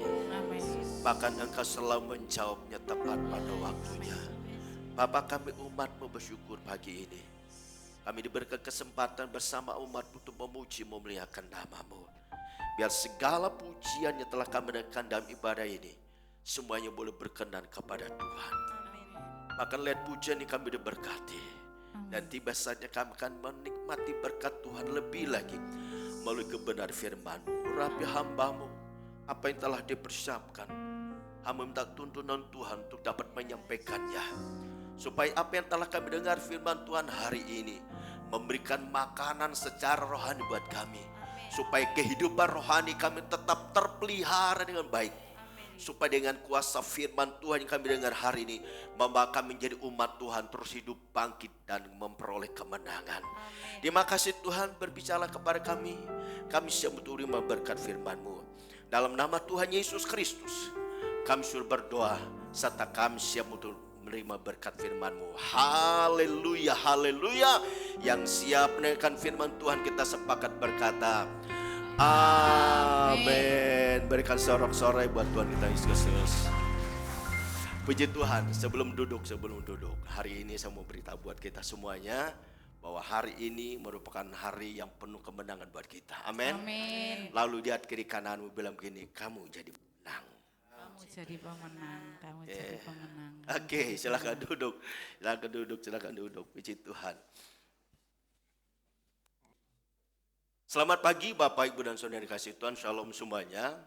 Bahkan Engkau selalu menjawabnya tepat pada waktunya. Bapa, kami umat-Mu bersyukur pagi ini. Kami diberikan kesempatan bersama umat untuk memuji memuliakan nama-Mu. Biar segala pujian yang telah kami dengarkan dalam ibadah ini, semuanya boleh berkenan kepada Tuhan. Bahkan lihat pujian ini kami diberkati. Dan tiba saatnya kami akan menikmati berkat Tuhan lebih lagi melalui kebenaran firman-Mu. Urapi hamba-Mu, apa yang telah dipersiapkan, hamba minta tuntunan Tuhan untuk dapat menyampaikannya, supaya apa yang telah kami dengar firman Tuhan hari ini memberikan makanan secara rohani buat kami, supaya kehidupan rohani kami tetap terpelihara dengan baik. Supaya dengan kuasa firman Tuhan yang kami dengar hari ini, membawa kami menjadi umat Tuhan terus hidup bangkit dan memperoleh kemenangan. Terima kasih Tuhan, berbicara kepada kami. Kami siap untuk menerima berkat firman-Mu. Dalam nama Tuhan Yesus Kristus, kami suruh berdoa, serta kami siap untuk menerima berkat firman-Mu. Haleluya, haleluya. Yang siap mendengarkan firman Tuhan, kita sepakat berkata, amin. Berikan sorak-sorai buat Tuhan kita Yesus Kristus. Puji Tuhan. Sebelum duduk, hari ini saya mau beritahu buat kita semuanya bahwa hari ini merupakan hari yang penuh kemenangan buat kita. Amin. Lalu lihat kiri kananmu, bilang begini, kamu jadi menang. Kamu jadi pemenang, kamu jadi pemenang. Oke, silakan duduk. Silakan duduk. Puji Tuhan. Selamat pagi Bapak, Ibu, dan Saudara dikasih Tuhan. Shalom semuanya.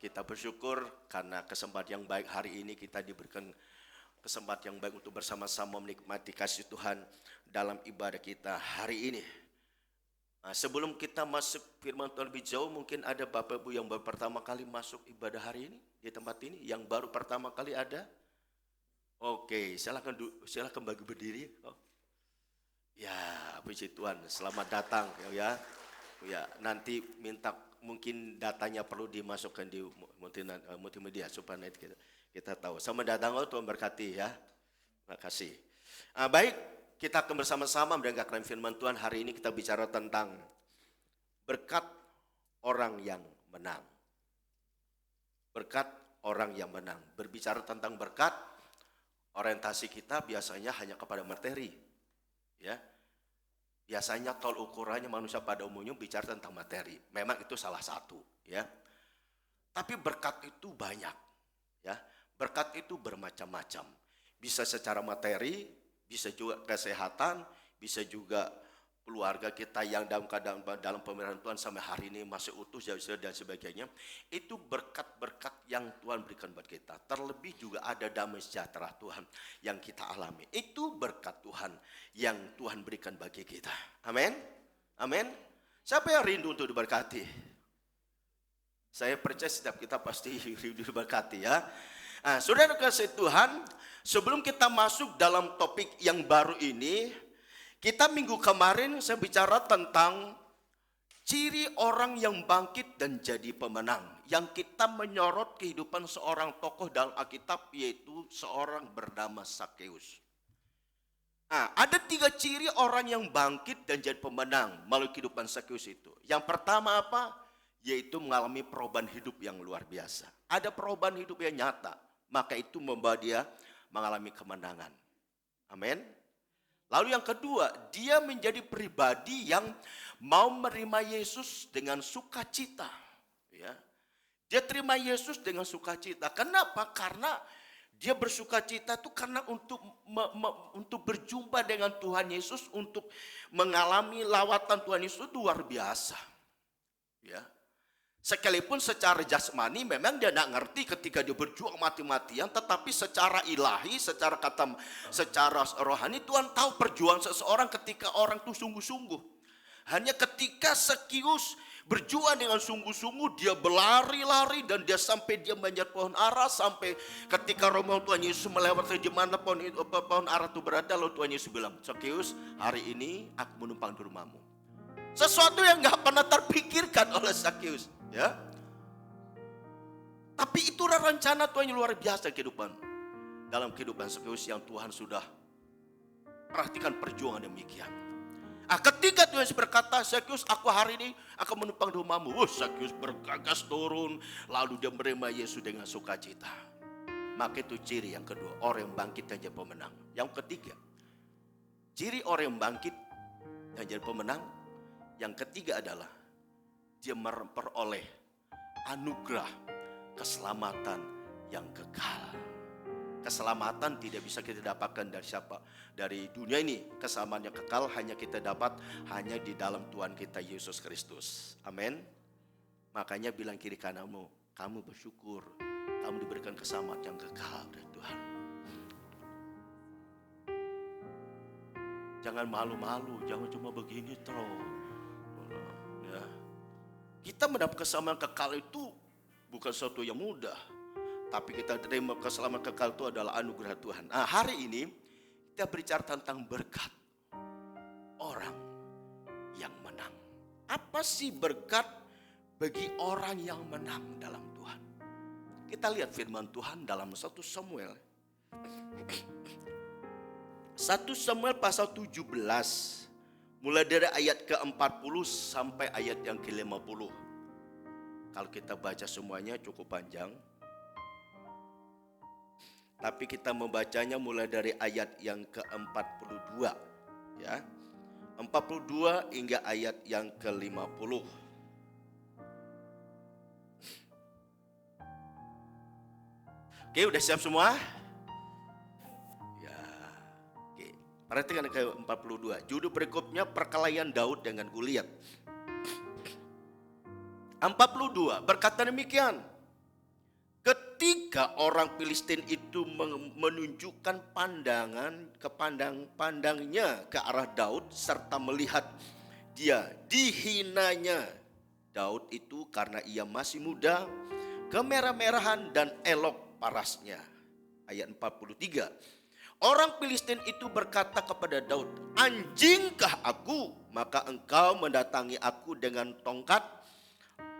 Kita bersyukur karena kesempatan yang baik hari ini kita diberikan kesempatan yang baik untuk bersama-sama menikmati kasih Tuhan dalam ibadah kita hari ini. Nah, sebelum kita masuk firman Tuhan lebih jauh, mungkin ada Bapak Ibu yang baru pertama kali masuk ibadah hari ini di tempat ini, yang baru pertama kali ada. Oke, silakan bagi berdiri. Oh. Ya, puji Tuhan, selamat datang ya. Ya, nanti minta mungkin datanya perlu dimasukkan di multimedia supaya nanti kita tahu. Selamat datang, Tuhan berkati ya. Terima kasih. Baik, kita akan bersama-sama mendengarkan firman Tuhan. Hari ini kita bicara tentang berkat orang yang menang. Berkat orang yang menang. Berbicara tentang berkat, orientasi kita biasanya hanya kepada materi. Ya. Biasanya tol ukurannya manusia pada umumnya bicara tentang materi. Memang itu salah satu, ya. Tapi berkat itu banyak, ya. Berkat itu bermacam-macam. Bisa secara materi, bisa juga kesehatan, bisa juga keluarga kita yang dalam pemeliharaan Tuhan sampai hari ini masih utuh dan sebagainya. Itu berkat-berkat yang Tuhan berikan buat kita. Terlebih juga ada damai sejahtera Tuhan yang kita alami. Itu berkat Tuhan yang Tuhan berikan bagi kita. Amin. Amin. Siapa yang rindu untuk diberkati? Saya percaya setiap kita pasti rindu diberkati ya. Nah, saudara kasih Tuhan, sebelum kita masuk dalam topik yang baru ini, kita minggu kemarin saya bicara tentang ciri orang yang bangkit dan jadi pemenang. Yang kita menyorot kehidupan seorang tokoh dalam Alkitab, yaitu seorang bernama Sakeus. Nah, ada 3 ciri orang yang bangkit dan jadi pemenang melalui kehidupan Sakeus itu. Yang pertama apa? Yaitu mengalami perubahan hidup yang luar biasa. Ada perubahan hidup yang nyata, maka itu membawa dia mengalami kemenangan. Amin. Lalu yang kedua, dia menjadi pribadi yang mau menerima Yesus dengan sukacita. Ya. Dia terima Yesus dengan sukacita. Kenapa? Karena dia bersukacita itu karena untuk berjumpa dengan Tuhan Yesus, untuk mengalami lawatan Tuhan Yesus itu luar biasa. Ya. Sekalipun secara jasmani memang dia tidak ngerti ketika dia berjuang mati-matian, tetapi secara ilahi, secara rohani Tuhan tahu perjuangan seseorang ketika orang itu sungguh-sungguh. Hanya ketika Sakeus berjuang dengan sungguh-sungguh, dia berlari-lari dan dia sampai dia menjadi pohon ara, sampai ketika rombongan Tuhan Yesus melewati di mana pohon ara itu berada, lalu Tuhan Yesus bilang, Sakeus, hari ini aku menumpang di rumahmu. Sesuatu yang gak pernah terpikirkan oleh Sakeus. Ya, tapi itu rencana Tuhan yang luar biasa dalam kehidupan Sakeus yang Tuhan sudah perhatikan perjuangan demikian. Ketika Tuhan berkata, Sakeus, aku hari ini akan menumpang di rumahmu. Sakeus bergegas turun, lalu dia menerima Yesus dengan sukacita. Maka itu ciri yang kedua, orang yang bangkit dan jadi pemenang. Yang ketiga, ciri orang yang bangkit dan jadi pemenang. Yang ketiga adalah dia memperoleh anugerah keselamatan yang kekal. Keselamatan tidak bisa kita dapatkan dari siapa? Dari dunia ini. Keselamatan yang kekal hanya kita dapat hanya di dalam Tuhan kita Yesus Kristus. Amin. Makanya bilang kiri kananmu, kamu bersyukur, kamu diberikan keselamatan yang kekal dari Tuhan. Jangan malu-malu, jangan cuma begini terus. Ya. Kita mendapat keselamatan kekal itu bukan sesuatu yang mudah. Tapi kita terima keselamatan kekal itu adalah anugerah Tuhan. Nah, hari ini kita bicara tentang berkat orang yang menang. Apa sih berkat bagi orang yang menang dalam Tuhan? Kita lihat firman Tuhan dalam 1 Samuel. 1 Samuel pasal 17. Mulai dari ayat ke-40 sampai ayat yang ke-50. Kalau kita baca semuanya cukup panjang. Tapi kita membacanya mulai dari ayat yang ke-42. Ya. 42 hingga ayat yang ke-50. Oke, udah siap semua? Ya. Oke. Perhatikan ke 42. Judul berikutnya perkelahian Daud dengan Goliat. 42 berkata demikian. Ketika orang Filistin itu menunjukkan pandangnya ke arah Daud serta melihat dia dihinanya Daud itu karena ia masih muda, kemerah-merahan dan elok parasnya. Ayat 43. Orang Filistin itu berkata kepada Daud, "Anjingkah aku? Maka engkau mendatangi aku dengan tongkat."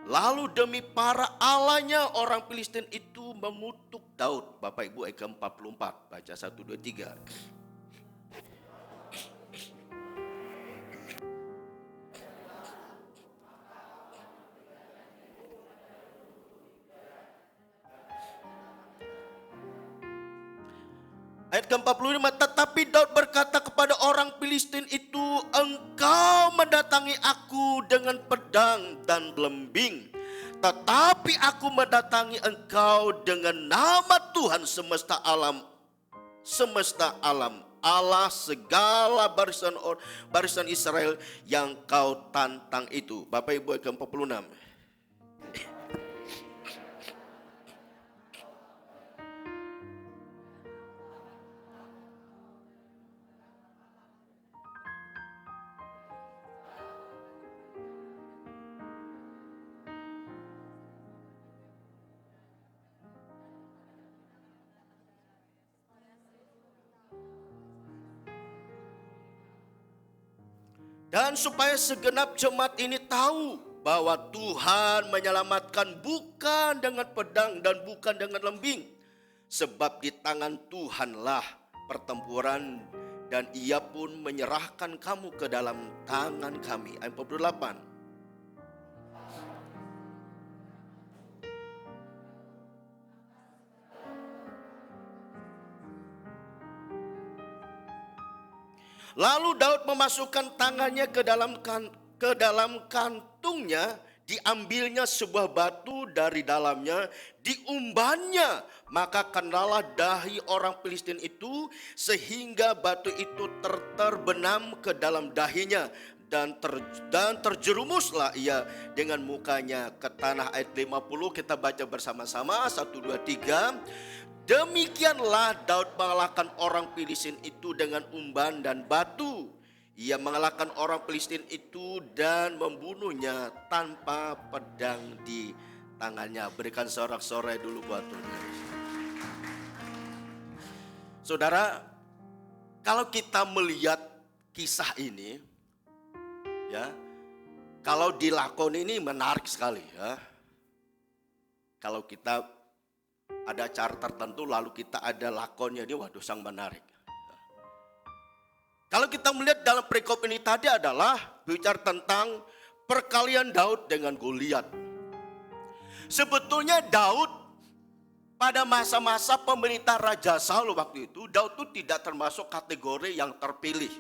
Lalu demi para allahnya orang Filistin itu mengutuk Daud. Bapak Ibu ayat ke-44. Baca 1, 2, 3. Ayat ke-45, tetapi Daud berkata kepada orang Filistin itu, "Engkau mendatangi aku dengan pedang dan lembing, tetapi aku mendatangi engkau dengan nama Tuhan semesta alam, Allah segala barisan Israel yang kau tantang itu." Bapak Ibu ayat ke-46. Dan supaya segenap jemaat ini tahu bahwa Tuhan menyelamatkan bukan dengan pedang dan bukan dengan lembing. Sebab di tangan Tuhanlah pertempuran dan ia pun menyerahkan kamu ke dalam tangan kami. Ayat 48. Lalu Daud memasukkan tangannya ke dalam kantungnya, diambilnya sebuah batu dari dalamnya, diumbannya, maka kenalah dahi orang Filistin itu sehingga batu itu terbenam ke dalam dahinya dan terjerumuslah ia dengan mukanya ke tanah. Ayat 50 kita baca bersama-sama 1, 2, 3. Demikianlah Daud mengalahkan orang Filistin itu dengan umban dan batu. Ia mengalahkan orang Filistin itu dan membunuhnya tanpa pedang di tangannya. Berikan sorak-sorai dulu buat Tuhan. Saudara, kalau kita melihat kisah ini, ya, kalau dilakoni ini menarik sekali, ya. Kalau kita ada cara tertentu lalu kita ada lakonnya, ini waduh sangat menarik. Kalau kita melihat dalam perikop ini tadi adalah bicara tentang perkalian Daud dengan Goliat. Sebetulnya Daud pada masa-masa pemerintah Raja Saul waktu itu, Daud itu tidak termasuk kategori yang terpilih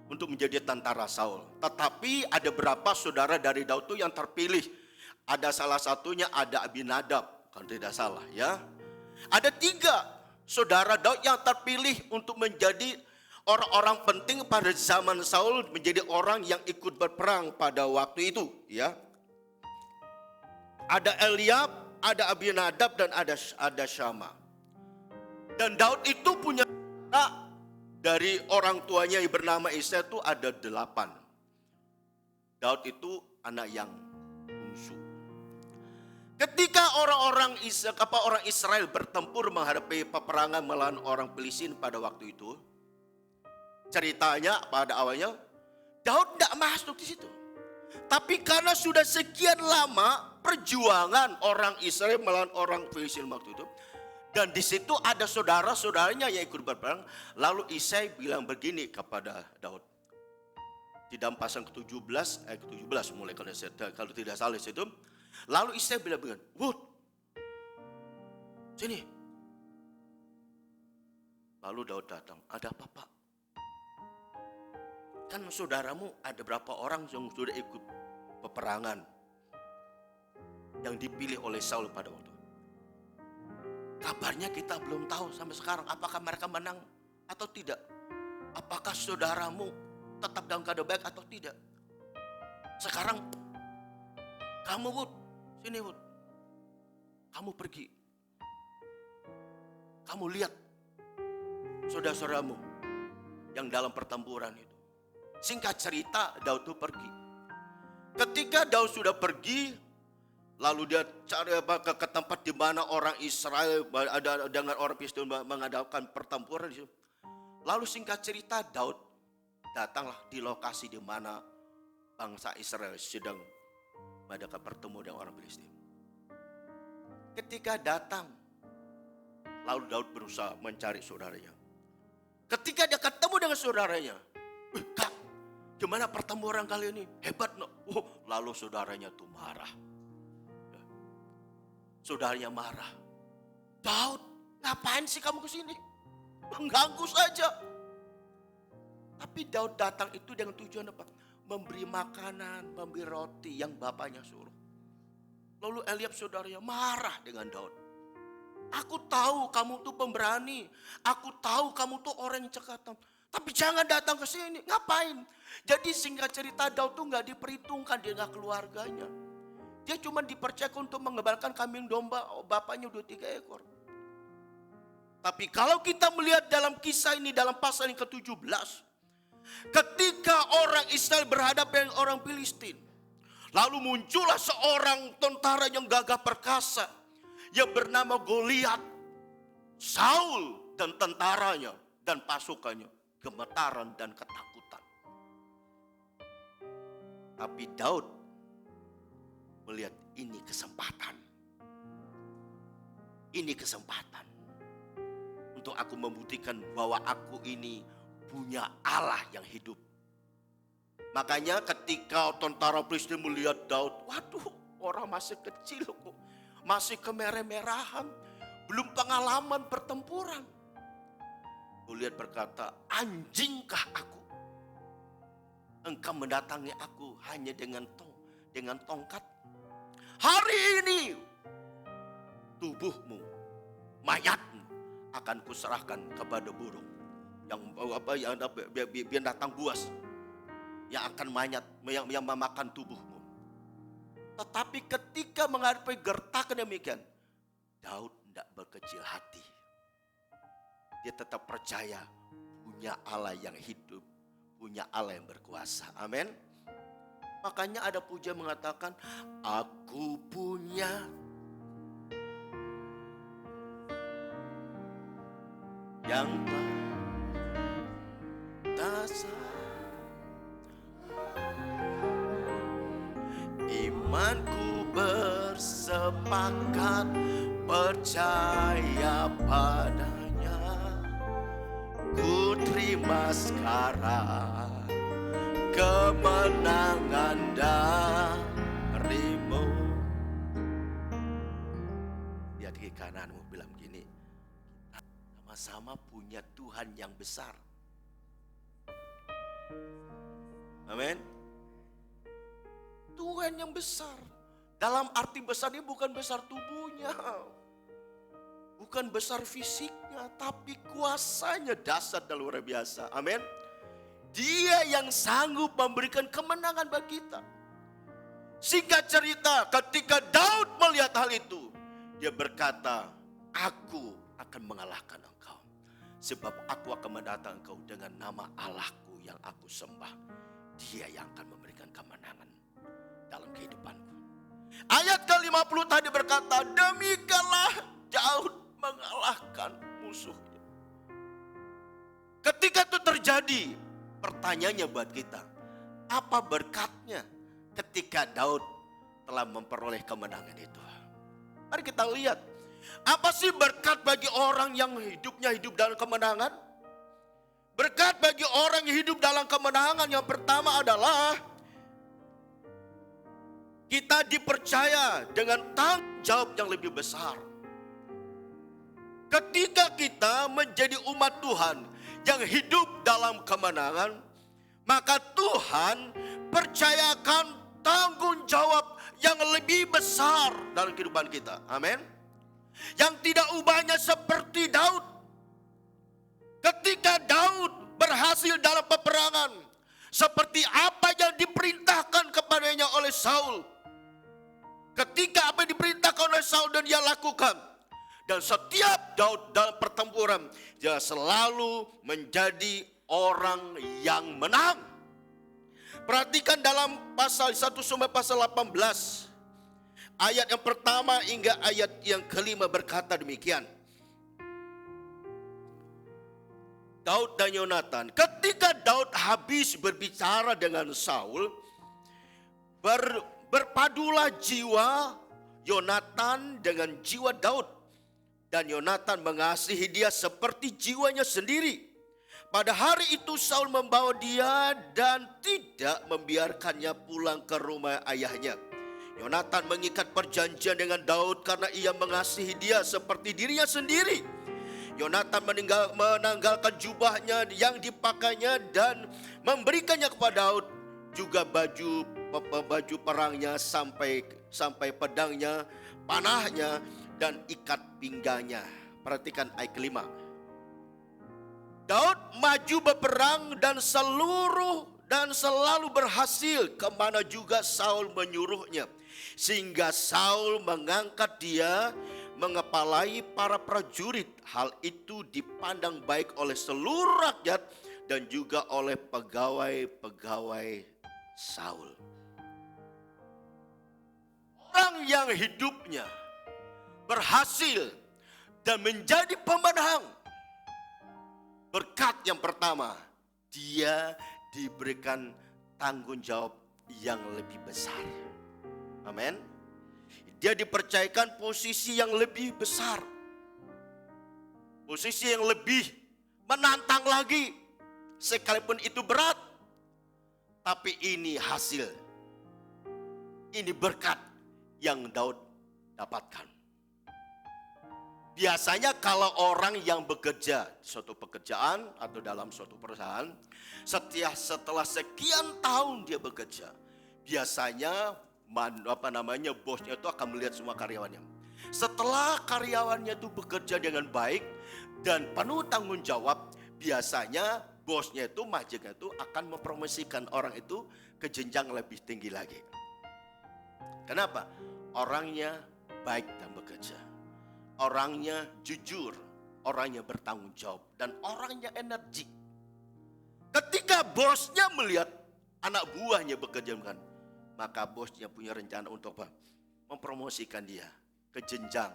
untuk menjadi tentara Saul. Tetapi ada beberapa saudara dari Daud itu yang terpilih. Ada salah satunya ada Abinadab, kalau tidak salah, ya. Ada 3 saudara Daud yang terpilih untuk menjadi orang-orang penting pada zaman Saul, menjadi orang yang ikut berperang pada waktu itu, ya. Ada Eliab, ada Abinadab dan ada Syama. Dan Daud itu punya anak dari orang tuanya yang bernama Isai itu ada 8. Daud itu anak yang bungsu. Ketika orang Israel bertempur menghadapi peperangan melawan orang Filistin pada waktu itu, ceritanya pada awalnya Daud tidak masuk di situ. Tapi karena sudah sekian lama perjuangan orang Israel melawan orang Filistin waktu itu, dan di situ ada saudara-saudaranya yang ikut berperang, lalu Isai bilang begini kepada Daud. Di dalam pasal ke-17 ayat ke-17 mulai kalau tidak salah di situ. Lalu Isai bilang begini, "Wud, sini." Lalu Daud datang, "Ada apa, Pak? Kan saudaramu ada berapa orang yang sudah ikut peperangan yang dipilih oleh Saul pada waktu." Kabarnya kita belum tahu sampai sekarang apakah mereka menang atau tidak. Apakah saudaramu tetap dalam keadaan baik atau tidak. Sekarang kamu Wud, sini Wud. Kamu pergi. Kamu lihat saudara-saudaramu yang dalam pertempuran itu. Singkat cerita, Daud itu pergi. Ketika Daud sudah pergi, lalu dia cari ke tempat di mana orang Israel ada dengan orang Filistin mengadakan pertempuran di situ. Lalu singkat cerita, Daud datanglah di lokasi di mana bangsa Israel sedang mengadakan pertemuan dengan orang Filistin. Ketika datang, lalu Daud berusaha mencari saudaranya. Ketika dia ketemu dengan saudaranya, Kak, gimana pertempuran kali ini? Hebat, no? Lalu saudaranya tuh marah. Saudaranya marah. Daud, ngapain sih kamu kesini? Mengganggu saja. Tapi Daud datang itu dengan tujuan apa? Memberi makanan, memberi roti yang bapaknya suruh. Lalu Eliab saudaranya marah dengan Daud. Aku tahu kamu tuh pemberani. Aku tahu kamu tuh orang yang cekatan. Tapi jangan datang ke sini. Ngapain? Jadi singkat cerita Daud tuh gak diperhitungkan dengan keluarganya. Dia cuma dipercayakan untuk mengembalkan kambing domba. Bapaknya udah 3 ekor. Tapi kalau kita melihat dalam kisah ini, dalam pasal yang ke-17. Ketika orang Israel berhadapan dengan orang Filistin. Lalu muncullah seorang tentara yang gagah perkasa. Yang bernama Goliat. Saul dan tentaranya dan pasukannya gemetaran dan ketakutan. Tapi Daud melihat ini kesempatan. Ini kesempatan untuk aku membuktikan bahwa aku ini punya Allah yang hidup. Makanya ketika tentara Filistin melihat Daud, waduh, orang masih kecil kok. Masih kemerah-merahan, belum pengalaman pertempuran. Goliat berkata, anjingkah aku? Engkau mendatangi aku hanya dengan tongkat. Hari ini tubuhmu, mayatmu akan kuserahkan kepada burung yang binatang buas yang akan yang memakan tubuhmu. Tetapi ketika menghadapi gertakan demikian, Daud tidak berkecil hati. Dia tetap percaya punya Allah yang hidup, punya Allah yang berkuasa. Amin. Makanya ada pujian mengatakan, aku punya yang dasar. Imanku bersepakat percaya padanya. Ku terima sekarang kemenangan darimu. Lihat di kananmu bilang gini, sama-sama punya Tuhan yang besar. Amin. Tuhan yang besar. Dalam arti besar ini bukan besar tubuhnya. Bukan besar fisiknya. Tapi kuasanya dahsyat dan luar biasa. Amin. Dia yang sanggup memberikan kemenangan bagi kita. Singkat cerita, ketika Daud melihat hal itu, dia berkata, aku akan mengalahkan engkau. Sebab aku akan mendatang engkau dengan nama Allahku yang aku sembah. Dia yang akan memberikan kemenangan dalam kehidupanku. Ayat ke-50 tadi berkata, demikianlah Daud mengalahkan musuhnya. Ketika itu terjadi, pertanyaannya buat kita, apa berkatnya ketika Daud telah memperoleh kemenangan itu? Mari kita lihat, apa sih berkat bagi orang yang hidupnya hidup dalam kemenangan? Berkat bagi orang yang hidup dalam kemenangan yang pertama adalah kita dipercaya dengan tanggung jawab yang lebih besar. Ketika kita menjadi umat Tuhan yang hidup dalam kemenangan, maka Tuhan percayakan tanggung jawab yang lebih besar dalam kehidupan kita. Amin. yang tidak ubahnya seperti Daud. Ketika Daud berhasil dalam peperangan, seperti apa yang diperintahkan kepadanya oleh Saul. Ketika apa yang diperintahkan oleh Saul dan dia lakukan. Dan setiap Daud dalam pertempuran, dia selalu menjadi orang yang menang. Perhatikan dalam pasal 1 Samuel pasal 18. Ayat yang pertama hingga ayat yang kelima berkata demikian. Daud dan Yonatan, ketika Daud habis berbicara dengan Saul, berpadulah jiwa Yonatan dengan jiwa Daud. Dan Yonatan mengasihi dia seperti jiwanya sendiri. Pada hari itu Saul membawa dia dan tidak membiarkannya pulang ke rumah ayahnya. Yonatan mengikat perjanjian dengan Daud karena ia mengasihi dia seperti dirinya sendiri. Yonatan menanggalkan jubahnya yang dipakainya dan memberikannya kepada Daud, juga baju perangnya sampai pedangnya, panahnya dan ikat pinggangnya. Perhatikan ayat kelima. Daud maju berperang dan selalu berhasil kemana juga Saul menyuruhnya. Sehingga Saul mengangkat dia mengepalai para prajurit. Hal itu dipandang baik oleh seluruh rakyat dan juga oleh pegawai-pegawai Saul. Orang yang hidupnya berhasil dan menjadi pemenang, berkat yang pertama, dia diberikan tanggung jawab yang lebih besar. Amin. Dia dipercayakan posisi yang lebih besar. Posisi yang lebih menantang lagi. Sekalipun itu berat. Tapi ini hasil. Ini berkat yang Daud dapatkan. Biasanya kalau orang yang bekerja di suatu pekerjaan atau dalam suatu perusahaan, setelah sekian tahun dia bekerja, biasanya bosnya itu akan melihat semua karyawannya. Setelah karyawannya itu bekerja dengan baik dan penuh tanggung jawab, biasanya bosnya itu, majiknya itu akan mempromosikan orang itu ke jenjang lebih tinggi lagi. Kenapa? Orangnya baik dan bekerja. Orangnya jujur, orangnya bertanggung jawab, dan orangnya energik. Ketika bosnya melihat anak buahnya bekerja dengan, maka bosnya punya rencana untuk apa? Mempromosikan dia ke jenjang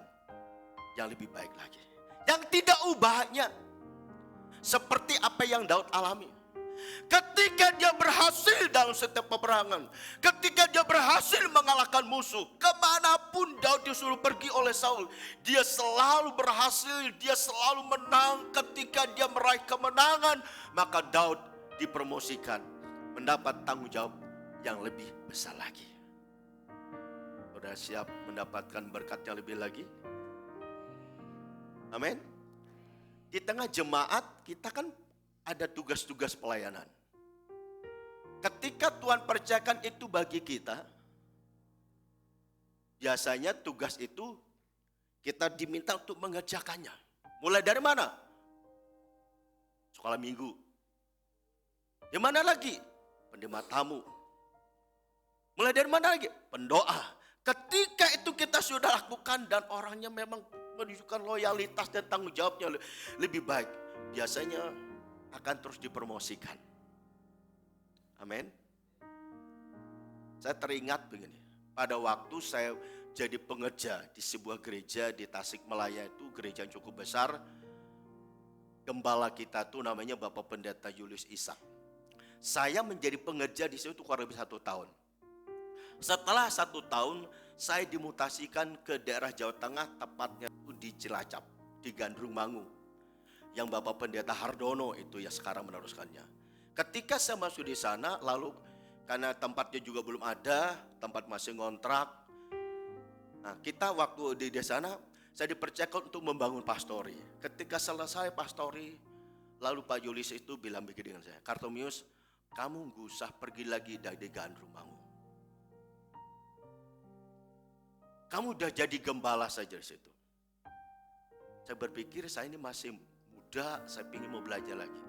yang lebih baik lagi. Yang tidak ubahnya. Seperti apa yang Daud alami. Ketika dia berhasil dalam setiap peperangan. Ketika dia berhasil mengalahkan musuh. Kemanapun Daud disuruh pergi oleh Saul. Dia selalu berhasil, dia selalu menang. Ketika dia meraih kemenangan, maka Daud dipromosikan. Mendapat tanggung jawab yang lebih besar lagi. Sudah siap mendapatkan berkat yang lebih lagi? Amin. Di tengah jemaat kita kan ada tugas-tugas pelayanan. Ketika Tuhan percayakan itu bagi kita, biasanya tugas itu kita diminta untuk mengerjakannya. Mulai dari mana? Sekolah minggu. Di mana lagi? Penerima tamu. Mulai dari mana lagi? Pendoa. Ketika itu kita sudah lakukan dan orangnya memang menunjukkan loyalitas dan tanggung jawabnya lebih baik, biasanya akan terus dipromosikan. Amin. Saya teringat begini, pada waktu saya jadi pengerja di sebuah gereja di Tasikmalaya, itu gereja yang cukup besar. Gembala kita tuh namanya Bapak Pendeta Julius Ishak. Saya menjadi pengerja di situ kurang lebih 1 tahun. Setelah 1 tahun, saya dimutasikan ke daerah Jawa Tengah, tepatnya di Cilacap, di Gandrung Mangu. Yang Bapak Pendeta Hardono itu ya sekarang meneruskannya. Ketika saya masuk di sana, lalu karena tempatnya juga belum ada, tempat masih ngontrak. Nah, kita waktu di sana, saya dipercayakan untuk membangun pastori. Ketika selesai pastori, lalu Pak Julius itu bilang begini dengan saya, Kartomius, kamu gak usah pergi lagi dari Gandrung Mangu. Kamu udah jadi gembala saja di situ. Saya berpikir saya ini masih muda, saya ingin mau belajar lagi.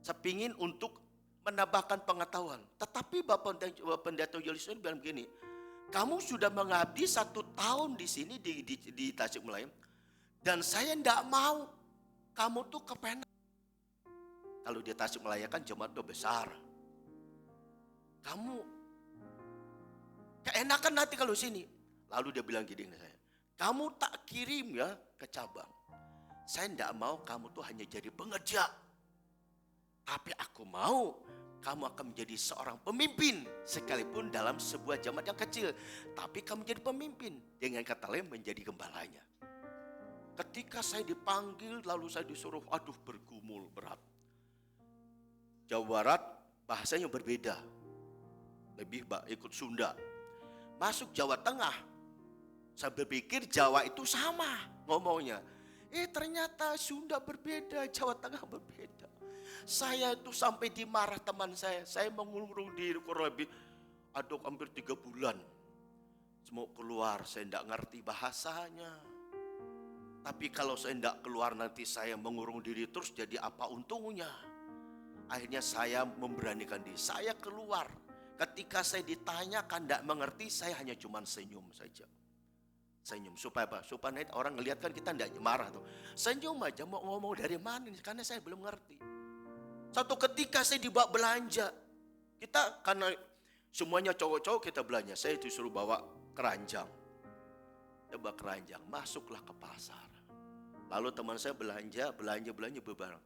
Saya ingin untuk menambahkan pengetahuan. Tetapi Bapak Pendeta Julius bilang begini, kamu sudah mengabdi 1 tahun di sini di Tasikmalaya, dan saya tidak mau kamu tuh kepenak. Kalau di Tasikmalaya kan jemaat itu besar. Kamu keenakan nanti kalau sini. Lalu dia bilang gini ke saya, kamu tak kirim ya ke cabang. Saya tidak mau kamu tuh hanya jadi pengerja. Tapi aku mau kamu akan menjadi seorang pemimpin. Sekalipun dalam sebuah jemaat yang kecil. Tapi kamu jadi pemimpin. Dengan kata lain menjadi gembalanya. Ketika saya dipanggil lalu saya disuruh bergumul berat. Jawa Barat bahasanya berbeda. Lebih ikut Sunda. Masuk Jawa Tengah. Saya berpikir Jawa itu sama ngomongnya. Ternyata Sunda berbeda, Jawa Tengah berbeda. Saya itu sampai dimarah teman saya. Saya mengurung diri kurang lebih hampir 3 bulan. Mau keluar, saya tidak ngerti bahasanya. Tapi kalau saya tidak keluar nanti saya mengurung diri terus, jadi apa untungnya? Akhirnya saya memberanikan diri, saya keluar. Ketika saya ditanyakan tidak mengerti, saya hanya cuma senyum saja. Senyum, supaya apa? Supaya orang ngelihat kan kita tidak marah tuh. Senyum aja, mau ngomong dari mana, karena saya belum ngerti. Satu ketika saya dibawa belanja. Kita karena semuanya cowok-cowok kita belanja. Saya disuruh bawa keranjang. Saya bawa keranjang, masuklah ke pasar. Lalu teman saya belanja beberapa.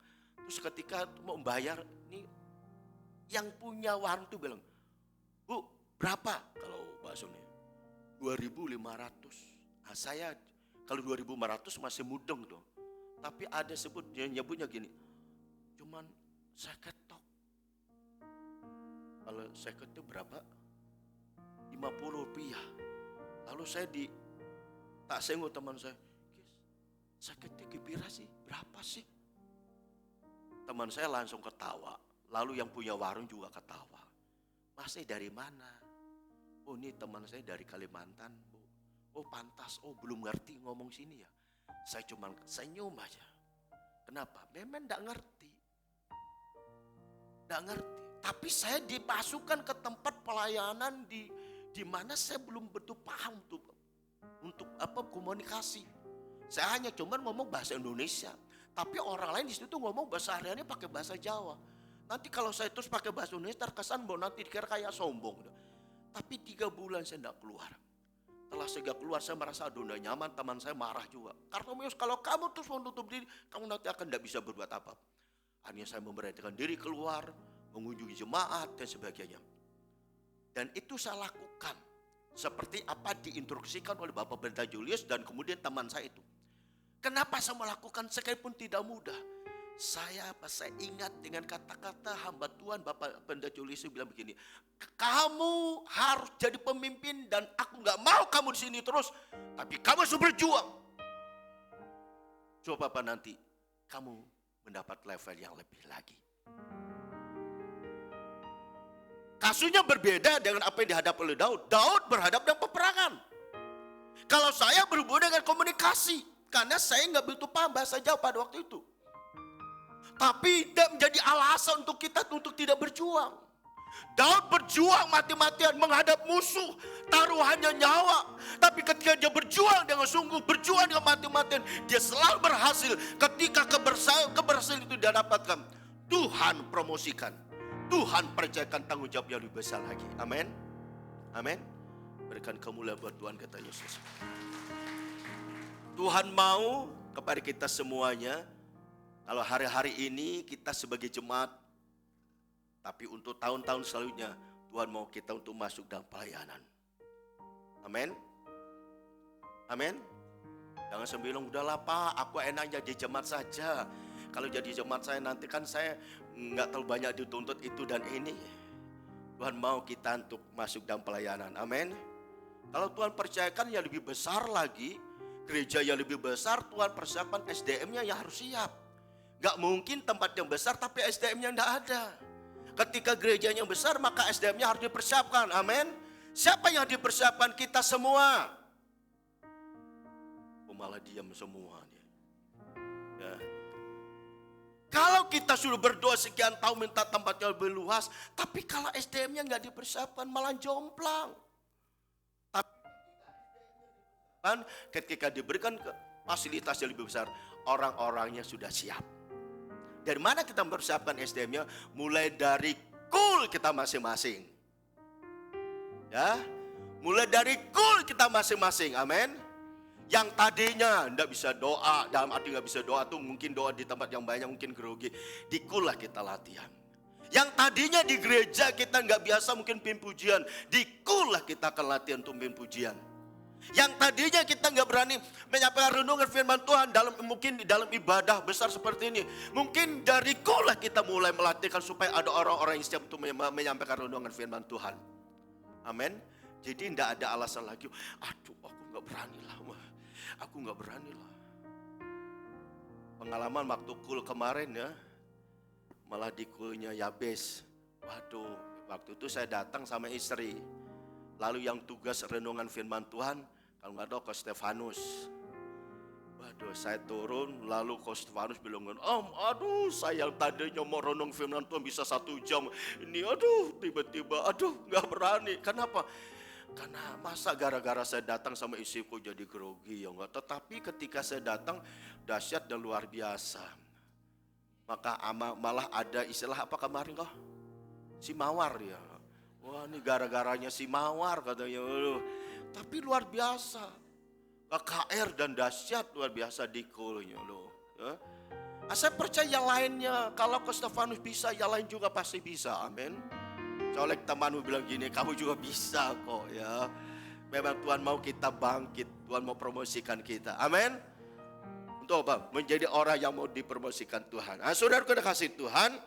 Terus ketika mau bayar, nih yang punya warung tuh bilang, Bu, berapa kalau baksonya? 2.500. Nah, saya kalau 2.500 masih mudeng dong. Tapi ada nyebutnya gini, cuman saya ketok. Kalau saya ketok berapa? 50 rupiah. Lalu saya tak senggol teman saya, saya ketok kira sih, berapa sih? Teman saya langsung ketawa. Lalu yang punya warung juga ketawa. Masih dari mana? Oh, ini teman saya dari Kalimantan, Bu. Oh, pantas. Oh, belum ngerti ngomong sini ya. Saya cuma senyum aja. Kenapa? Memang enggak ngerti. Enggak ngerti. Tapi saya dimasukkan ke tempat pelayanan di mana saya belum betul paham untuk komunikasi. Saya hanya cuma ngomong bahasa Indonesia. Tapi orang lain di situ ngomong bahasa hariannya pakai bahasa Jawa. Nanti kalau saya terus pakai bahasa Indonesia terkesan bahwa nanti dikira kayak sombong. Tapi 3 bulan saya tidak keluar. Setelah saya keluar saya merasa tidak nyaman, teman saya marah juga. Karena kalau kamu terus menutup diri, kamu nanti akan tidak bisa berbuat apa. Akhirnya saya memberanikan diri keluar, mengunjungi jemaat dan sebagainya. Dan itu saya lakukan. Seperti apa diinstruksikan oleh Bapak Pendeta Julius dan kemudian teman saya itu. Kenapa saya melakukan sekalipun tidak mudah? Saya ingat dengan kata-kata hamba Tuhan Bapak Pendeta Julius bilang begini, kamu harus jadi pemimpin dan aku nggak mau kamu di sini terus, tapi kamu harus berjuang. Coba apa nanti kamu mendapat level yang lebih lagi. Kasusnya berbeda dengan apa yang dihadapi oleh Daud. Daud berhadap dengan peperangan. Kalau saya berhubungan dengan komunikasi, karena saya nggak begitu paham bahasa Jawa pada waktu itu. Tapi tidak menjadi alasan untuk kita untuk tidak berjuang. Daud berjuang mati-matian menghadap musuh, taruhannya nyawa. Tapi ketika dia berjuang dengan sungguh, berjuang dengan mati-matian, dia selalu berhasil. Ketika keberhasilan itu dia dapatkan, Tuhan promosikan. Tuhan percayakan tanggung jawab yang lebih besar lagi. Amin. Amin. Berikan kemuliaan buat Tuhan, kata Yesus. Tuhan mau kepada kita semuanya, kalau hari-hari ini kita sebagai jemaat, tapi untuk tahun-tahun selanjutnya, Tuhan mau kita untuk masuk dalam pelayanan. Amin. Amin. Jangan sembilang, udahlah Pak, aku enak jadi jemaat saja. Kalau jadi jemaat saya nanti kan saya nggak terlalu banyak dituntut itu dan ini. Tuhan mau kita untuk masuk dalam pelayanan. Amin. Kalau Tuhan percayakan yang lebih besar lagi, gereja yang lebih besar, Tuhan persiapkan SDM-nya yang harus siap. Gak mungkin tempat yang besar tapi SDM-nya tidak ada. Ketika gerejanya besar maka SDM-nya harus dipersiapkan. Amin. Siapa yang dipersiapkan? Kita semua. malah diam semua nih. Ya. Kalau kita sudah berdoa sekian tahun minta tempatnya lebih luas, tapi kalau SDM-nya nggak dipersiapkan malah jomplang. Tapi ketika diberikan fasilitas yang lebih besar, orang-orangnya sudah siap. Dari mana kita mempersiapkan SDM-nya? Mulai dari goal kita masing-masing. Ya, mulai dari goal kita masing-masing, amin. Yang tadinya tidak bisa doa, dalam arti nggak bisa doa tuh mungkin doa di tempat yang banyak, mungkin grogi. Di goal lah kita latihan. Yang tadinya di gereja kita nggak biasa mungkin pimpin pujian, di goal lah kita akan latihan untuk pimpin pujian. Yang tadinya kita nggak berani menyampaikan renungan firman Tuhan mungkin di dalam ibadah besar seperti ini. Mungkin dari goal lah kita mulai melatihkan supaya ada orang-orang yang siap untuk menyampaikan renungan firman Tuhan. Amin. Jadi tidak ada alasan lagi. Aduh, aku nggak berani lah. Aku nggak berani lah. Pengalaman waktu kul kemarin ya, malah di kulnya Yabes. Waduh, waktu itu saya datang sama istri. Lalu yang tugas renungan firman Tuhan, kalau nggak tahu Coach Stefanus. Waduh, saya turun, lalu Coach Stefanus bilang, aduh saya tadinya mau renung firman Tuhan bisa 1 jam. Ini aduh, tiba-tiba, nggak berani. Kenapa? Karena masa gara-gara saya datang sama istriku jadi grogi ya enggak. Tetapi ketika saya datang dahsyat dan luar biasa. Maka malah ada istilah apa kemarin kok? Si Mawar ya. Wah ini gara-garanya si Mawar katanya. Tapi luar biasa. KKR dan dahsyat luar biasa di kulnya loh. Ya. Saya percaya yang lainnya. Kalau Coach Stefanus bisa, yang lain juga pasti bisa. Amin. Soalnya temanmu bilang gini, kamu juga bisa kok ya. Memang Tuhan mau kita bangkit, Tuhan mau promosikan kita. Amin. Untuk apa? Menjadi orang yang mau dipromosikan Tuhan. Nah, saudaraku kasih Tuhan,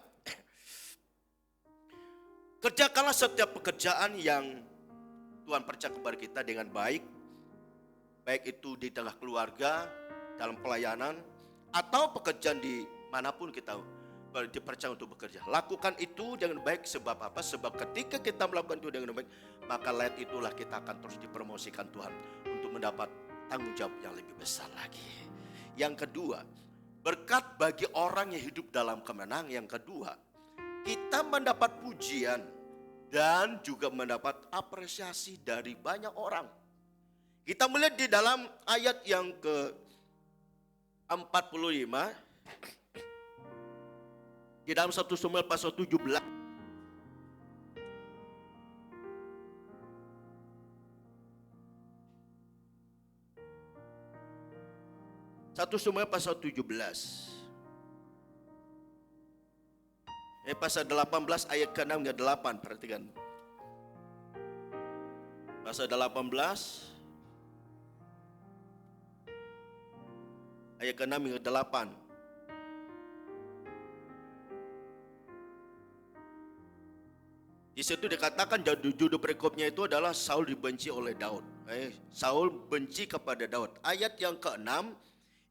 kerjakanlah setiap pekerjaan yang Tuhan percaya kepada kita dengan baik. Baik itu di tengah keluarga, dalam pelayanan, atau pekerjaan di manapun kita dipercaya untuk bekerja. Lakukan itu dengan baik sebab apa? Sebab ketika kita melakukan itu dengan baik, maka lihat itulah kita akan terus dipromosikan Tuhan untuk mendapat tanggung jawab yang lebih besar lagi. Yang kedua, berkat bagi orang yang hidup dalam kemenangan. Yang kedua, kita mendapat pujian dan juga mendapat apresiasi dari banyak orang. Kita melihat di dalam ayat yang ke-45 di dalam 1 Samuel pasal 17. 1 Samuel pasal 17. Pasal 18 ayat ke-6 hingga 8, perhatikan. Pasal 18 ayat ke-6 hingga 8. Di situ dikatakan judul perikopnya itu adalah Saul dibenci oleh Daud. Saul benci kepada Daud. Ayat yang ke-6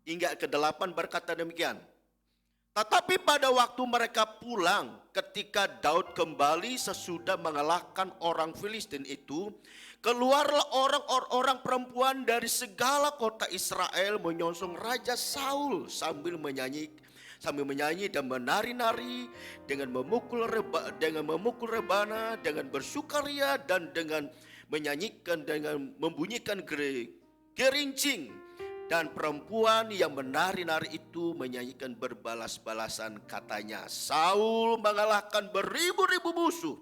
hingga ke-8 berkata demikian. Tetapi pada waktu mereka pulang, ketika Daud kembali sesudah mengalahkan orang Filistin itu, keluarlah orang-orang perempuan dari segala kota Israel menyongsong Raja Saul sambil menyanyi dan menari-nari, dengan memukul rebana, dengan bersukaria dan dengan menyanyikan, dengan membunyikan gerincing. Dan perempuan yang menari-nari itu menyanyikan berbalas-balasan, katanya, Saul mengalahkan beribu-ribu musuh,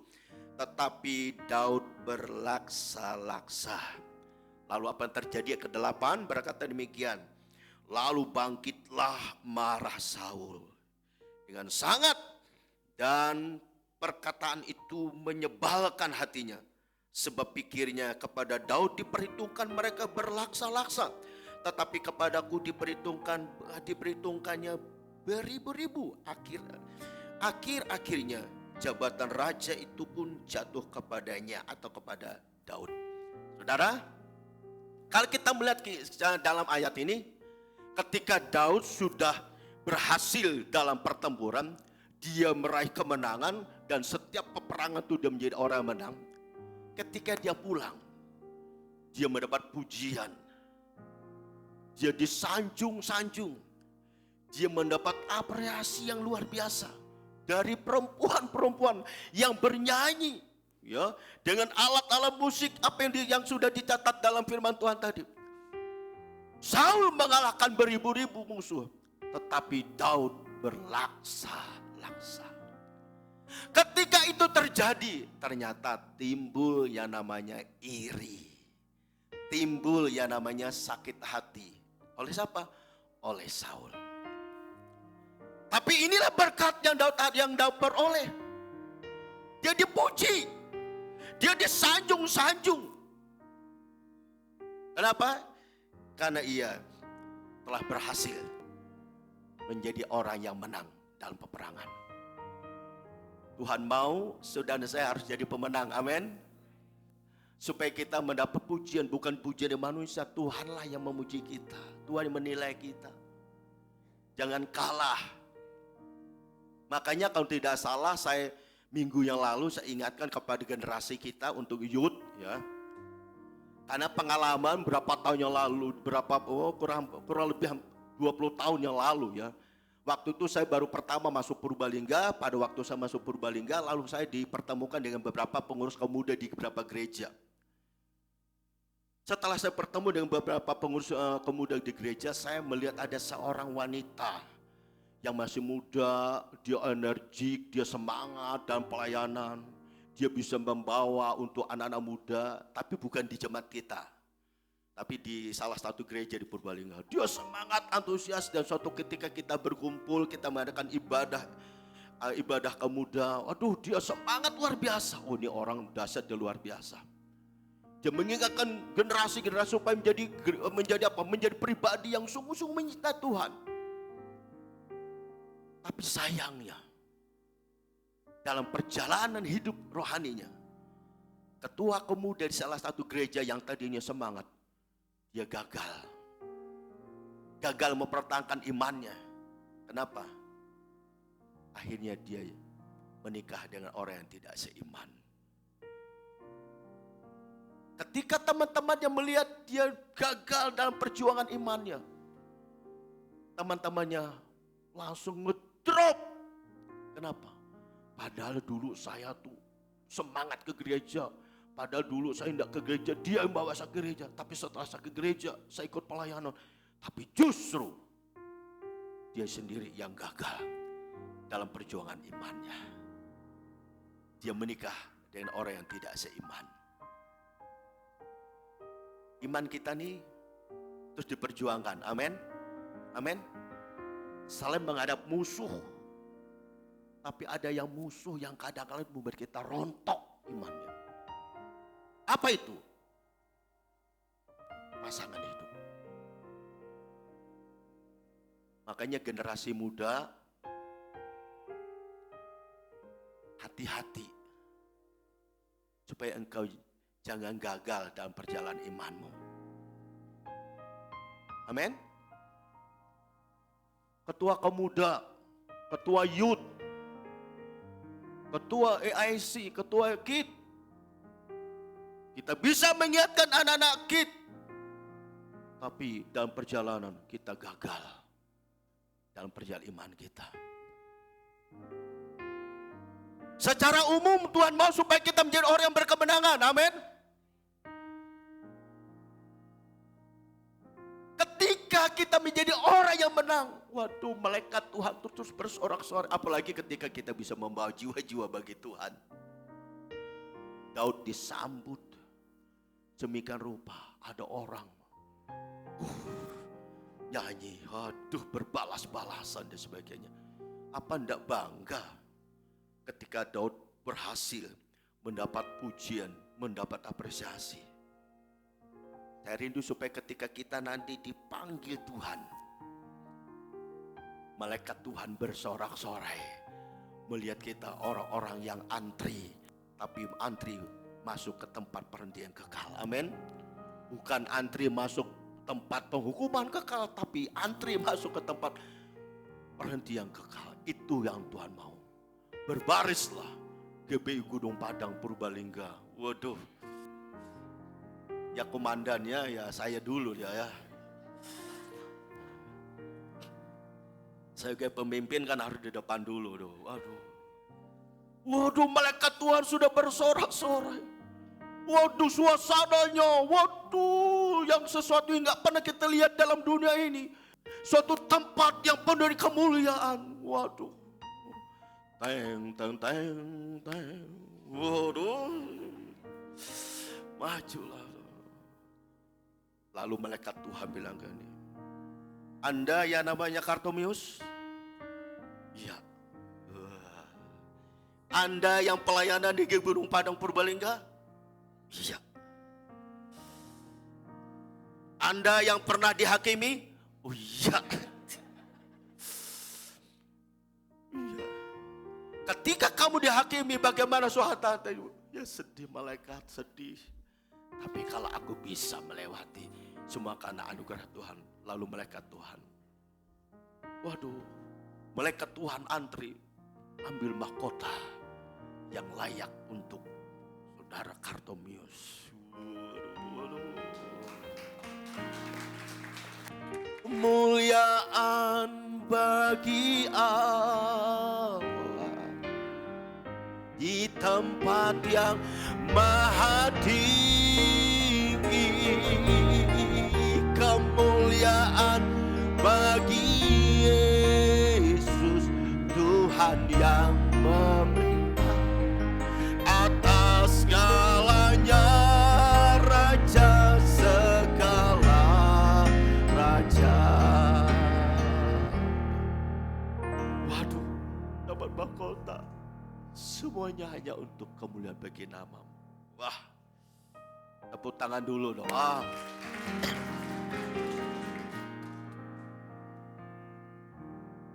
tetapi Daud berlaksa-laksa. Lalu apa yang terjadi ke-8 berkata demikian. Lalu bangkitlah marah Saul dengan sangat, dan perkataan itu menyebalkan hatinya. Sebab pikirnya kepada Daud diperhitungkan mereka berlaksa-laksa, tetapi kepadaku diperhitungkannya beribu-ribu. Akhirnya jabatan raja itu pun jatuh kepadanya atau kepada Daud. Saudara, kalau kita melihat dalam ayat ini, ketika Daud sudah berhasil dalam pertempuran, dia meraih kemenangan dan setiap peperangan itu dia menjadi orang yang menang. Ketika dia pulang, dia mendapat pujian. Dia disanjung-sanjung. Dia mendapat apresiasi yang luar biasa dari perempuan-perempuan yang bernyanyi, ya, dengan alat-alat musik apa yang sudah dicatat dalam firman Tuhan tadi. Saul mengalahkan beribu-ribu musuh, tetapi Daud berlaksa-laksa. Ketika itu terjadi, ternyata timbul yang namanya iri. Timbul yang namanya sakit hati. Oleh siapa? Oleh Saul. Tapi inilah berkat yang Daud peroleh. Dia dipuji. Dia disanjung-sanjung. Kenapa? Karena ia telah berhasil menjadi orang yang menang dalam peperangan. Tuhan mau saudara saya harus jadi pemenang, amin. Supaya kita mendapat pujian, bukan pujian dari manusia. Tuhanlah yang memuji kita, Tuhan yang menilai kita. Jangan kalah. Makanya kalau tidak salah, saya minggu yang lalu saya ingatkan kepada generasi kita untuk youth, ya. Karena pengalaman berapa tahun yang lalu, kurang lebih 20 tahun yang lalu, ya. Waktu itu saya baru pertama masuk Purbalingga. Pada waktu saya masuk Purbalingga, lalu saya dipertemukan dengan beberapa pengurus kaum muda di beberapa gereja. Setelah saya bertemu dengan beberapa pengurus kaum muda di gereja, saya melihat ada seorang wanita yang masih muda, dia energik, dia semangat dalam pelayanan. Dia bisa membawa untuk anak-anak muda, tapi bukan di jemaat kita, tapi di salah satu gereja di Purbalingga. Dia semangat, antusias, dan suatu ketika kita berkumpul, kita mengadakan ibadah kaum muda. Waduh, dia semangat luar biasa. Oh, ini orang dahsyat, dia luar biasa. Dia mengingatkan generasi-generasi supaya menjadi pribadi yang sungguh-sungguh mencintai Tuhan. Tapi sayangnya, dalam perjalanan hidup rohaninya, ketua pemuda di salah satu gereja yang tadinya semangat, dia gagal. Gagal mempertahankan imannya. Kenapa? Akhirnya dia menikah dengan orang yang tidak seiman. Ketika teman-temannya melihat dia gagal dalam perjuangan imannya, teman-temannya langsung ngedrop. Kenapa? Padahal dulu saya tuh semangat ke gereja. Padahal dulu saya tidak ke gereja, dia yang bawa saya ke gereja. Tapi setelah saya ke gereja, saya ikut pelayanan. Tapi justru dia sendiri yang gagal dalam perjuangan imannya. Dia menikah dengan orang yang tidak seiman. Iman kita nih terus diperjuangkan, amin. Amin. Saling menghadap musuh. Tapi ada yang musuh yang kadang-kadang membuat kita rontok imannya. Apa itu? Pasangan hidup. Makanya generasi muda, hati-hati. Supaya engkau jangan gagal dalam perjalanan imanmu. Amin. Ketua kaum muda, ketua youth, ketua AIC, ketua KID. Kita bisa mengingatkan anak-anak KID. Tapi dalam perjalanan kita gagal. Dalam perjalanan iman kita. Secara umum Tuhan mau supaya kita menjadi orang yang berkemenangan. Amin. Ketika kita menjadi orang yang menang, waduh, malaikat Tuhan terus bersorak-sorak. Apalagi ketika kita bisa membawa jiwa-jiwa bagi Tuhan. Daud disambut demikian rupa. Ada orang nyanyi, aduh, berbalas-balasan dan sebagainya. Apa enggak bangga ketika Daud berhasil mendapat pujian, mendapat apresiasi? Saya rindu supaya ketika kita nanti dipanggil Tuhan, malaikat Tuhan bersorak-sorai melihat kita orang-orang yang antri, tapi antri masuk ke tempat perhentian kekal. Amin. Bukan antri masuk tempat penghukuman kekal, tapi antri masuk ke tempat perhentian kekal. Itu yang Tuhan mau. Berbarislah GBI Gunung Padang Purbalingga. Waduh. Ya komandannya ya saya dulu ya. Sebagai pemimpin kan harus di depan dulu. Waduh, malaikat Tuhan sudah bersorak-sorai. Waduh, suasananya, waduh, yang sesuatu yang gak pernah kita lihat dalam dunia ini. Suatu tempat yang penuh dengan kemuliaan. Waduh. Teng, teng, teng, teng. Waduh. Majulah. Lalu malaikat Tuhan bilang gini, Anda yang namanya Kartomius? Iya. Anda yang pelayanan di Gunung Padang Purbalingga? Iya. Anda yang pernah dihakimi? Oh iya. Iya. Ketika kamu dihakimi, bagaimana suasana? Ya sedih malaikat, sedih. Tapi kalau aku bisa melewati semua karena anugerah Tuhan. Lalu malaikat Tuhan, waduh, malaikat Tuhan antri ambil mahkota yang layak untuk saudara Kartomius. Kemuliaan bagi Allah di tempat yang maha tinggi. Kemuliaan bagi Yesus, Tuhan yang memerintah atas segalanya, Raja segala raja. Waduh, dapat mahkota. Semuanya hanya untuk kemuliaan bagi namamu. Wah, tepuk tangan dulu dong.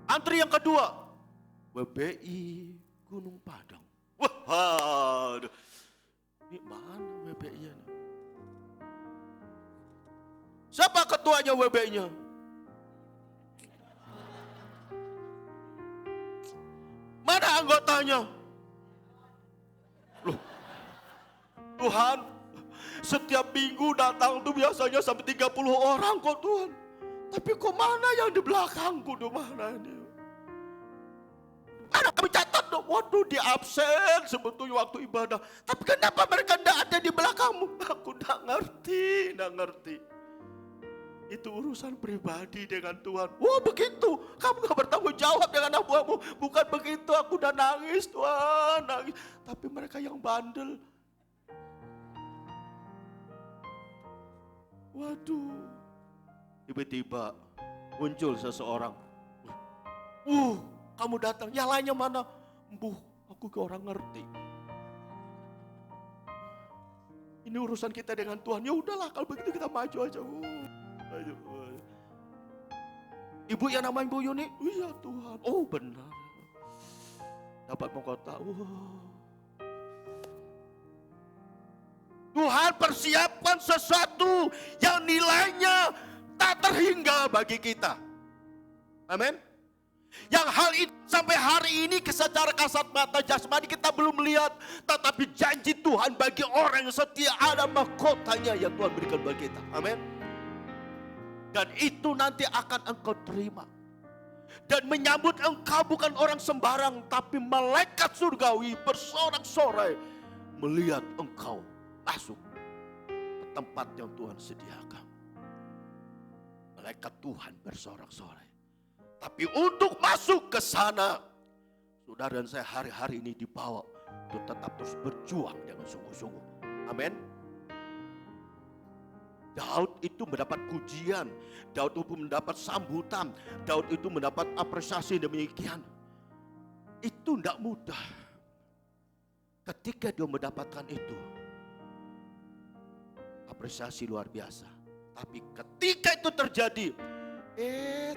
Antri yang kedua, WBI Gunung Padang. Wah, ini mana WBI-nya? Siapa ketuanya WBI-nya? Mana anggotanya? Loh, Tuhan, setiap minggu datang tuh biasanya sampai 30 orang kok Tuhan. Tapi kok mana yang di belakangku tuh, mana ini? Mana kami catat dong, waduh di absen sebetulnya waktu ibadah. Tapi kenapa mereka tidak ada di belakangmu? Aku tidak ngerti. Itu urusan pribadi dengan Tuhan. Wah begitu, kamu gak bertanggung jawab dengan abu-abu. Bukan begitu, aku udah nangis Tuhan, nangis. Tapi mereka yang bandel. Waduh, tiba-tiba muncul seseorang. Kamu datang, yang lainnya mana? Aku ke orang ngerti. Ini urusan kita dengan Tuhan. Ya udahlah, kalau begitu kita maju aja. Ibu yang namanya Bu Yuni? Iya Tuhan. Oh benar. Dapat mahkota. Tuhan persiapkan sesuatu yang nilainya tak terhingga bagi kita. Amin. Yang hal itu sampai hari ini secara kasat mata jasmani kita belum melihat. Tetapi janji Tuhan bagi orang yang setia ada mahkotanya yang Tuhan berikan bagi kita. Amin. Dan itu nanti akan engkau terima. Dan menyambut engkau bukan orang sembarang. Tapi malaikat surgawi bersorak-sorai melihat engkau masuk ke tempat yang Tuhan sediakan. Malaikat Tuhan bersorak-sorai. Tapi untuk masuk ke sana, saudara dan saya hari-hari ini dibawa untuk tetap terus berjuang dengan sungguh-sungguh. Amin. Daud itu mendapat pujian, Daud itu mendapat sambutan, Daud itu mendapat apresiasi demikian. Itu tidak mudah. Ketika dia mendapatkan itu, apresiasi luar biasa. Tapi ketika itu terjadi,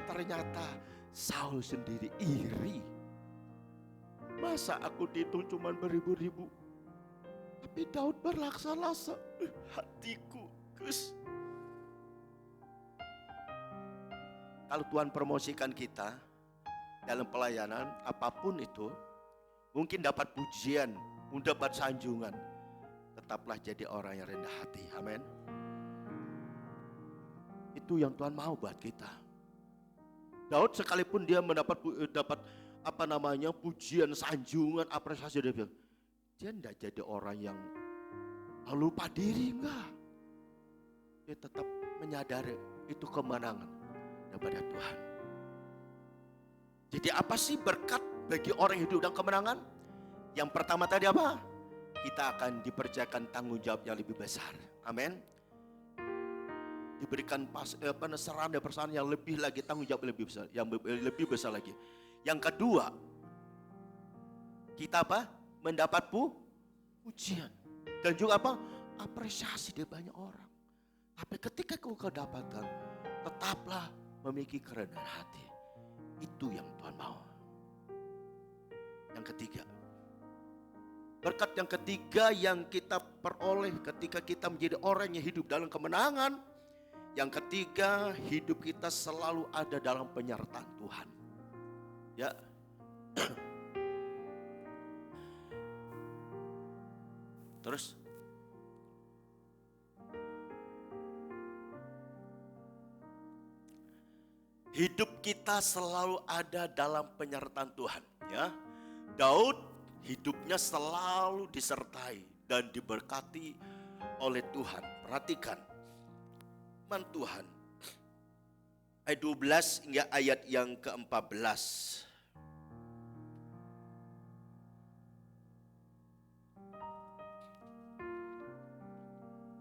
ternyata Saul sendiri iri. Masa aku dihitung cuma beribu-ribu, tapi Daud berlaksa-laksa. Hatiku, Gus. Kalau Tuhan promosikan kita dalam pelayanan apapun itu, mungkin dapat pujian, dapat sanjungan, tetaplah jadi orang yang rendah hati. Amin. Itu yang Tuhan mau buat kita. Daud sekalipun dia dapat pujian, sanjungan, apresiasi, dia bilang, dia tidak jadi orang yang lupa diri, enggak. Dia tetap menyadari itu kemenangan daripada Tuhan. Jadi apa sih berkat bagi orang yang hidup dalam kemenangan? Yang pertama tadi apa? Kita akan dipercayakan tanggung jawab yang lebih besar. Amin. Diberikan penesaran dan perasaan yang lebih lagi, tanggung jawab lebih besar, yang lebih besar lagi. Yang kedua, kita apa? Mendapat pujian dan juga apa? Apresiasi dari banyak orang. Tapi ketika kau dapatkan, tetaplah memiliki kerendahan hati. Itu yang Tuhan mau. Yang ketiga, berkat yang ketiga yang kita peroleh ketika kita menjadi orang yang hidup dalam kemenangan. Yang ketiga, hidup kita selalu ada dalam penyertaan Tuhan. Ya. Terus hidup kita selalu ada dalam penyertaan Tuhan, ya. Daud hidupnya selalu disertai dan diberkati oleh Tuhan. Perhatikan firman Tuhan ayat 12 hingga ayat yang ke-14.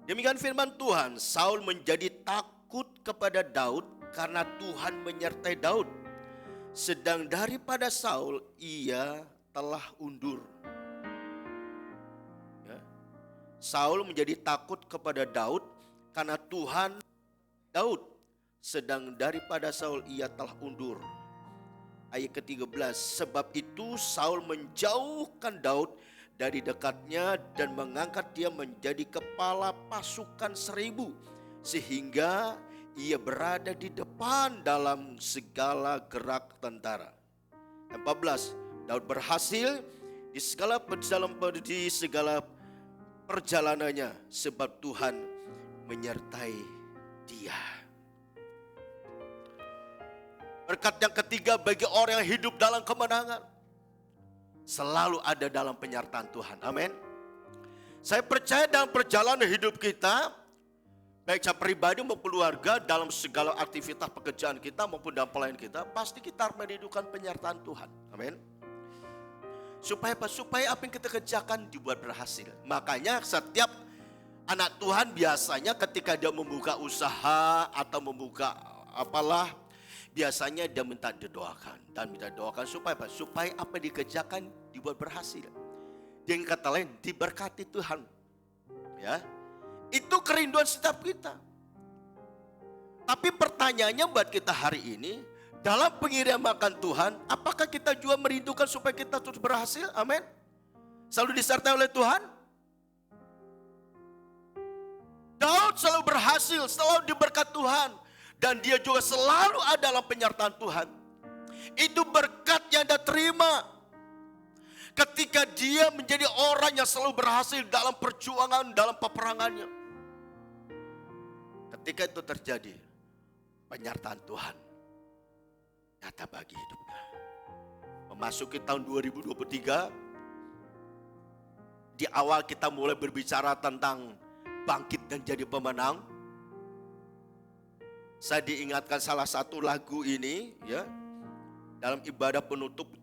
Demikian firman Tuhan, Saul menjadi takut kepada Daud karena Tuhan menyertai Daud. Sedang daripada Saul ia telah undur. Ya. Saul menjadi takut kepada Daud karena Tuhan Daud. Sedang daripada Saul ia telah undur. Ayat ke-13, sebab itu Saul menjauhkan Daud dari dekatnya dan mengangkat dia menjadi kepala pasukan 1000. Sehingga ia berada di depan dalam segala gerak tentara. 14, Daud berhasil di segala perjalanannya sebab Tuhan menyertai dia. Berkat yang ketiga bagi orang yang hidup dalam kemenangan, selalu ada dalam penyertaan Tuhan. Amin. Saya percaya dalam perjalanan hidup kita, baik secara pribadi maupun keluarga, dalam segala aktivitas pekerjaan kita maupun dalam pelayanan kita, pasti kita harus menghidupkan penyertaan Tuhan. Amin. Supaya apa? Supaya apa yang kita kerjakan dibuat berhasil. Makanya setiap anak Tuhan biasanya ketika dia membuka usaha atau membuka apalah, biasanya dia minta didoakan dan minta doakan supaya apa? Supaya apa yang dikerjakan dibuat berhasil. Dengan kata lain, diberkati Tuhan. Ya. Itu kerinduan setiap kita. Tapi pertanyaannya buat kita hari ini, dalam pengiriman Tuhan, apakah kita juga merindukan supaya kita terus berhasil? Amin. Selalu disertai oleh Tuhan. Daud selalu berhasil, selalu diberkat Tuhan. Dan dia juga selalu ada dalam penyertaan Tuhan. Itu berkat yang dia terima. Ketika dia menjadi orang yang selalu berhasil dalam perjuangan, dalam peperangannya. Ketika itu terjadi, penyertaan Tuhan nyata bagi hidupnya. Memasuki tahun 2023, di awal kita mulai berbicara tentang bangkit dan jadi pemenang. Saya diingatkan salah satu lagu ini, ya, dalam ibadah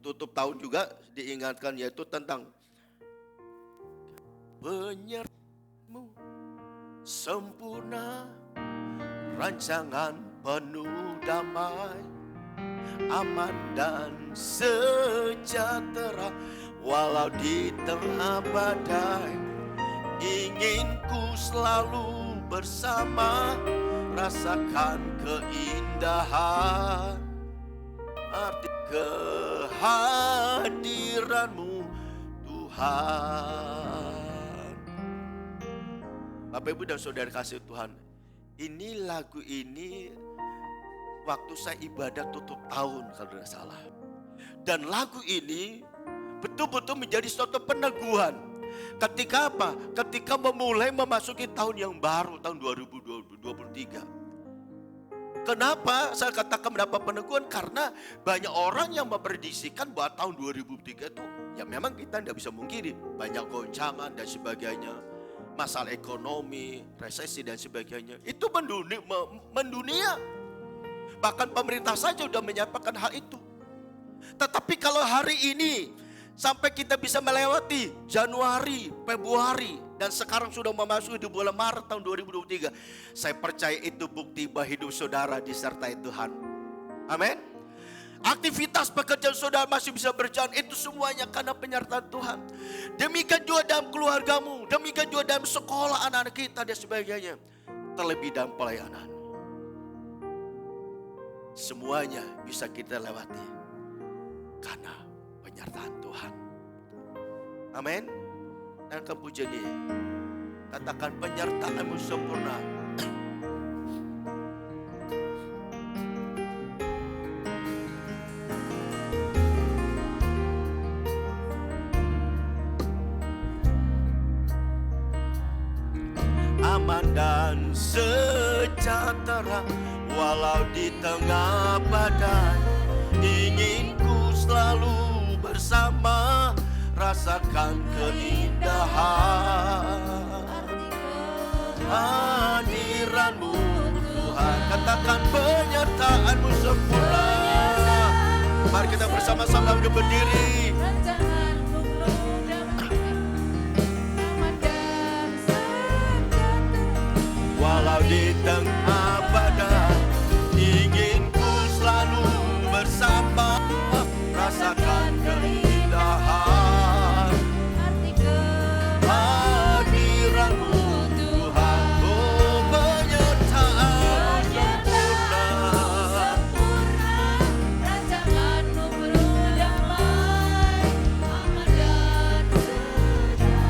tutup tahun juga diingatkan, yaitu tentang penyertaanmu sempurna, rancangan penuh damai, aman dan sejahtera, walau di tengah badai, ingin ku selalu bersama. Rasakan keindahan arti kehadiranmu Tuhan. Bapak Ibu dan Saudara kasih Tuhan, ini lagu ini waktu saya ibadah tutup tahun kalau tidak salah. Dan lagu ini betul-betul menjadi suatu peneguhan. Ketika apa? Ketika memulai memasuki tahun yang baru, tahun 2023. Kenapa saya katakan mendapat peneguhan? Karena banyak orang yang memprediksikan bahwa tahun 2003 itu ya memang kita tidak bisa mungkiri. Banyak goncangan dan sebagainya. Masalah ekonomi, resesi dan sebagainya. Itu mendunia. Bahkan pemerintah saja sudah menyampaikan hal itu. Tetapi kalau hari ini sampai kita bisa melewati Januari, Februari, dan sekarang sudah memasuki di bulan Maret tahun 2023. Saya percaya itu bukti bahwa hidup saudara disertai Tuhan. Amin. Aktivitas pekerjaan saudara masih bisa berjalan, itu semuanya karena penyertaan Tuhan. Demikian juga dalam keluargamu, demikian juga dalam sekolah anak-anak kita dan sebagainya. Terlebih dalam pelayanan. Semuanya bisa kita lewati karena penyertaan Tuhan. Amin. Dan kepujian ini, katakan penyertaanmu sempurna. Aman dan sejahtera walau di tengah badai. Ingin ku selalu bersama, rasakan keindahan hadiranmu Tuhan. Katakan penyertaanmu sempurna. Mari kita bersama-sama berdiri. Walau di tengah badai, ingin ku selalu bersama, rasakan keindahan hadiranmu Tuhan. Oh, penyertaan sempurna, rancanganmu penuh damai, aman dan sejahtera.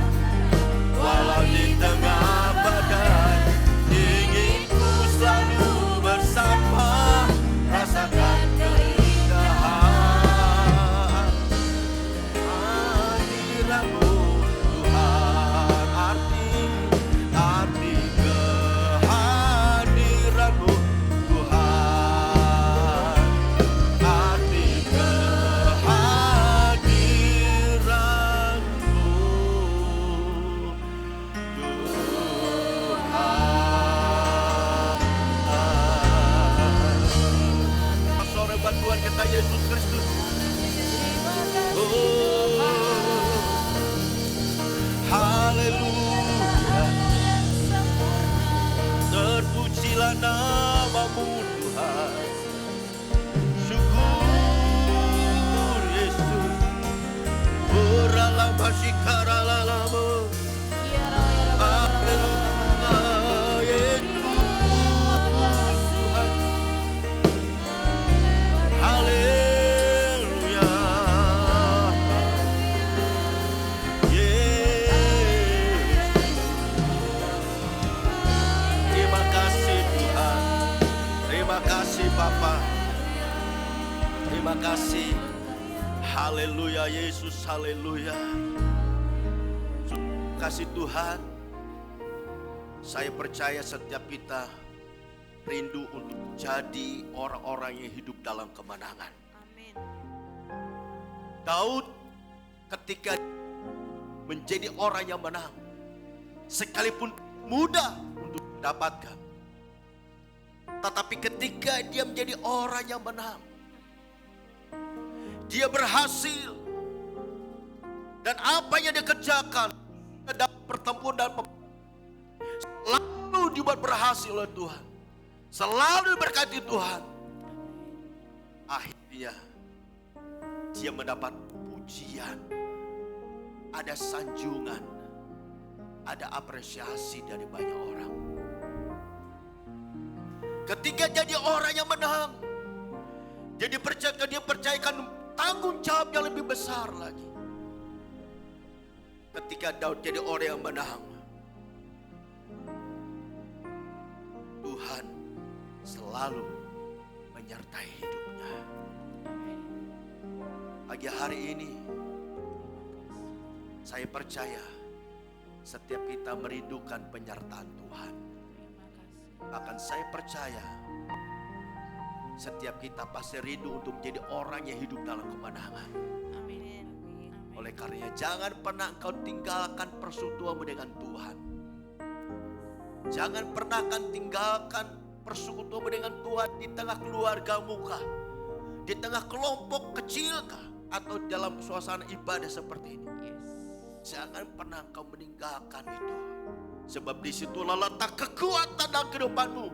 walau di tengah badai, ingin ku selalu bersama, rasakan keindahan hadiranmu Tuhan. Arti kehadiranmu Tuhan. Arti kehadiranmu Tuhan. Sore bantuan kita Yesus Kristus. Oh, haleluya. Terpujilah namamu Tuhan. Syukur Yesus. Uralah masyikaralalamu. Haleluya Yesus Tuhan. Haleluya. Yesus. Terima kasih Tuhan. Terima kasih Bapa. Terima kasih. Haleluya Yesus, haleluya. Kasih Tuhan. Saya percaya setiap kita rindu untuk jadi orang-orang yang hidup dalam kemenangan. Daud ketika menjadi orang yang menang, sekalipun mudah untuk dapatkan, tetapi ketika dia menjadi orang yang menang, dia berhasil. Dan apa yang dia kerjakan dalam pertempuran dan selalu dibuat berhasil oleh Tuhan. Selalu berkati Tuhan. Akhirnya dia mendapat pujian, ada sanjungan, ada apresiasi dari banyak orang. Ketika jadi orang yang menang, dia percayakan tanggung jawab yang lebih besar lagi. Ketika Daud jadi orang yang menang, Tuhan selalu menyertai hidupnya. Pagi hari ini, saya percaya setiap kita merindukan penyertaan Tuhan. Bahkan saya percaya Setiap kita pasti rindu untuk menjadi orang yang hidup dalam kemenangan. Amin. Oleh karenanya jangan pernah engkau tinggalkan persekutuanmu dengan Tuhan. Jangan pernah akan tinggalkan persekutuanmu dengan Tuhan di tengah keluargamu kah, di tengah kelompok kecil kah, atau dalam suasana ibadah seperti ini. Jangan pernah engkau meninggalkan itu. Sebab disitulah letak kekuatan dalam kehidupanmu.